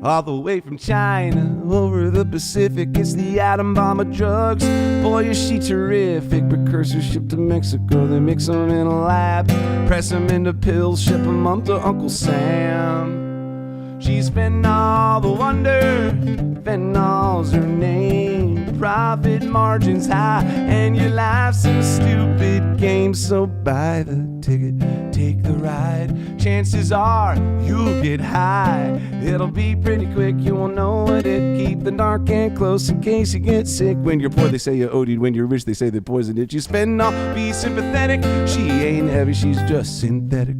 All the way from China over the Pacific, it's the atom bomb of drugs. Boy, is she terrific. Precursors shipped to Mexico, they mix them in a lab, press them into pills, ship them up to Uncle Sam. She's fentanyl, the wonder, fentanyl's her name. Profit margins high, and your life's a stupid game. So buy the ticket, take the ride. Chances are you'll get high. It'll be pretty quick, you won't know what it. Keep the Narcan close in case you get sick. When you're poor, they say you OD'd. When you're rich, they say they poisoned it. You spend all, be sympathetic. She ain't heavy, she's just synthetic.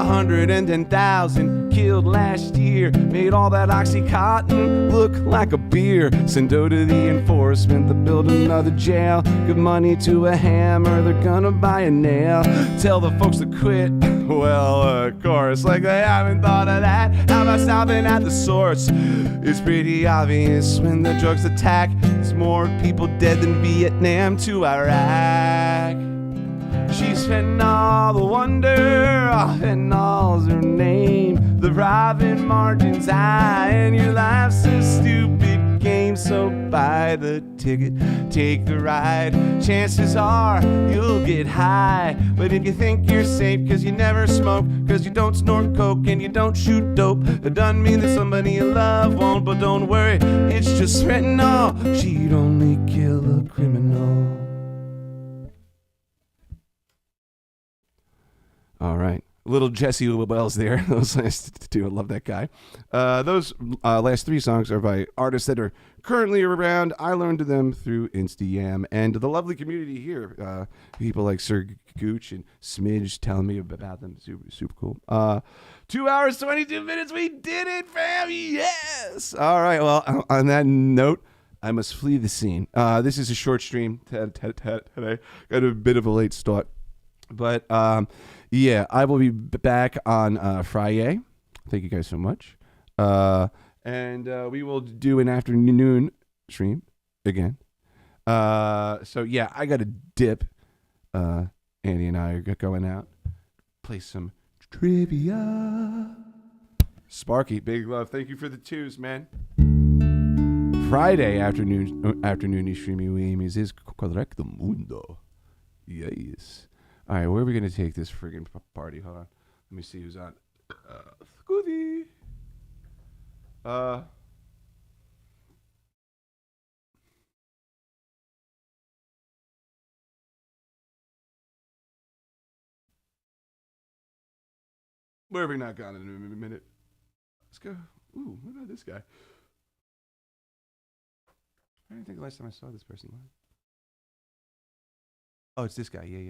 110,000 killed last year. Made all that Oxycontin look like a beer. Send to the enforcement, they build another jail. Give money to a hammer, they're gonna buy a nail. Tell the folks to quit, well, of course, like they haven't thought of that. How about stopping at the source? It's pretty obvious when the drugs attack. There's more people dead than Vietnam to Iraq. She's fentanyl, the wonder, fentanyl's her name. The profit margin's high, and your life's a stupid game. So buy the ticket, take the ride. Chances are you'll get high. But if you think you're safe cause you never smoke, cause you don't snort coke and you don't shoot dope, it doesn't mean that somebody you love won't. But don't worry, it's just fentanyl. She'd only kill a criminal. All right, Little Jesse Wells there. That was nice to do. I love that guy. Those last 3 songs are by artists that are currently around. I learned of them through Instagram and the lovely community here. People like Sir Gooch and Smidge telling me about them. Super, super cool. 2 hours, 22 minutes. We did it, fam. Yes. All right. Well, on that note, I must flee the scene. This is a short stream today. Got a bit of a late start. But yeah, I will be back on Friday. Thank you guys so much. And we will do an afternoon stream again. So yeah, I got a dip. Andy and I are going out. Play some trivia. Sparky, big love. Thank you for the 2s, man. Friday afternoon streaming is Correcto Mundo. Yes. All right, where are we going to take this friggin' party? Hold on. Let me see who's on. Scooby. Where have we not gone in a minute? Let's go. Ooh, what about this guy? I don't think the last time I saw this person live. Oh, it's this guy. Yeah.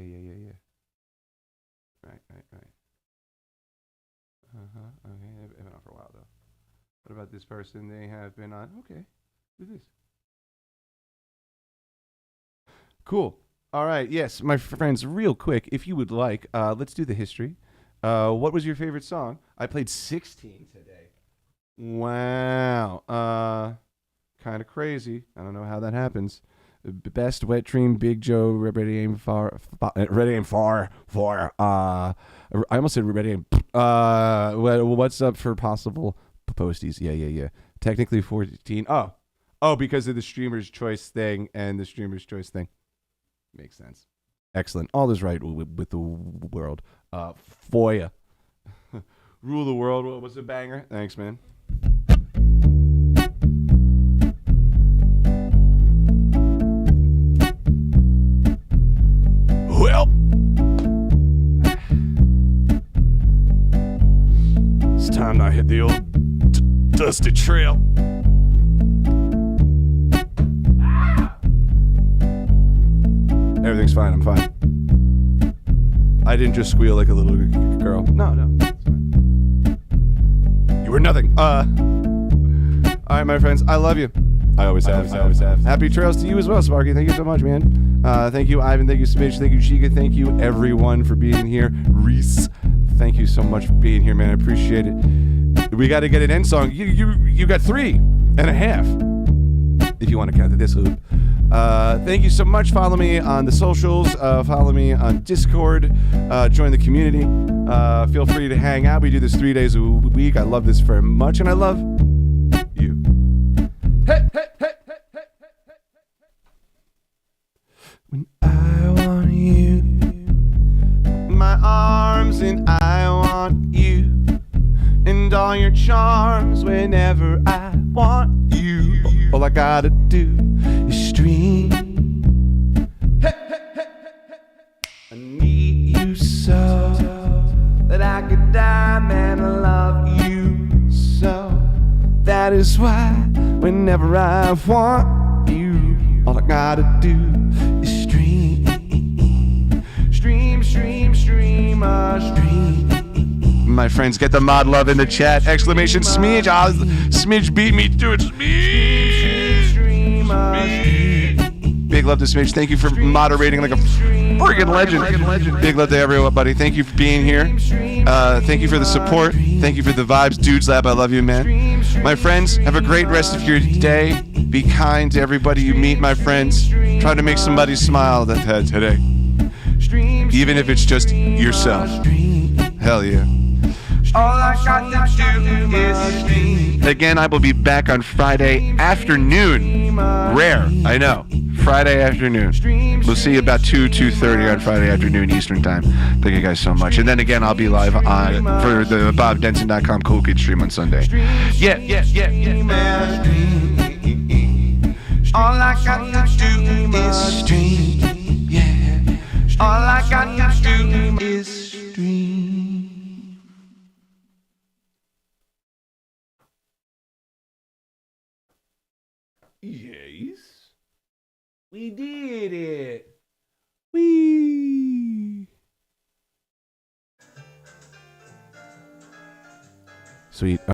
Right. Okay, they've been on for a while, though. What about this person? They have been on. Okay, who's this? Cool. All right, yes, my friends, real quick, if you would like, let's do the history. What was your favorite song? I played 16 today. Wow. Kind of crazy. I don't know how that happens. Best Wet Dream, Big Joe, Ready Aim Far, Ready Aim Far, I almost said Ready Aim. What's up for possible posties? Yeah. Technically 14. Oh, because of the streamer's choice thing and the streamer's choice thing. Makes sense. Excellent. All is right with the world. FOIA. Rule the world. What was a banger? Thanks, man. Well, it's time I hit the old dusty trail. Everything's fine. I'm fine. I didn't just squeal like a little girl. No, it's fine. You were nothing. All right, my friends. I love you. I always have. Happy trails to you as well, Sparky. Thank you so much, man. Thank you, Ivan. Thank you, Smidge. Thank you, Chica. Thank you, everyone, for being here. Reese, thank you so much for being here, man. I appreciate it. We got to get an end song. You got 3.5, if you want to count this loop. Thank you so much. Follow me on the socials. Follow me on Discord. Join the community. Feel free to hang out. We do this 3 days a week. I love this very much, and I love you. Hey. When I want you, my arms, and I want you, and all your charms whenever I want you. All I gotta do is stream. I need you so that I could die, man. I love you so. That is why whenever I want you, all I gotta do is stream. Stream. My friends, get the mod love in the chat. Exclamation Smidge. Smidge beat me to it. Smidge. Big love to Smidge. Thank you for moderating like a friggin' legend. Big love to everyone, buddy. Thank you for being here. Thank you for the support. Thank you for the vibes. Dudes Lab, I love you, man. My friends, have a great rest of your day. Be kind to everybody you meet, my friends. Try to make somebody smile today. Even if it's just yourself. Hell yeah. All I got to do is stream. Again, I will be back on Friday afternoon. Rare, I know. Friday afternoon. We'll see you about 2:30 on Friday afternoon Eastern time. Thank you guys so much. And then again, I'll be live on for the BobDenson.com Cool Kid stream on Sunday. Yeah. All I got to do is stream. Yeah. All I got to do is stream. Yes. We did it. We. Sweet.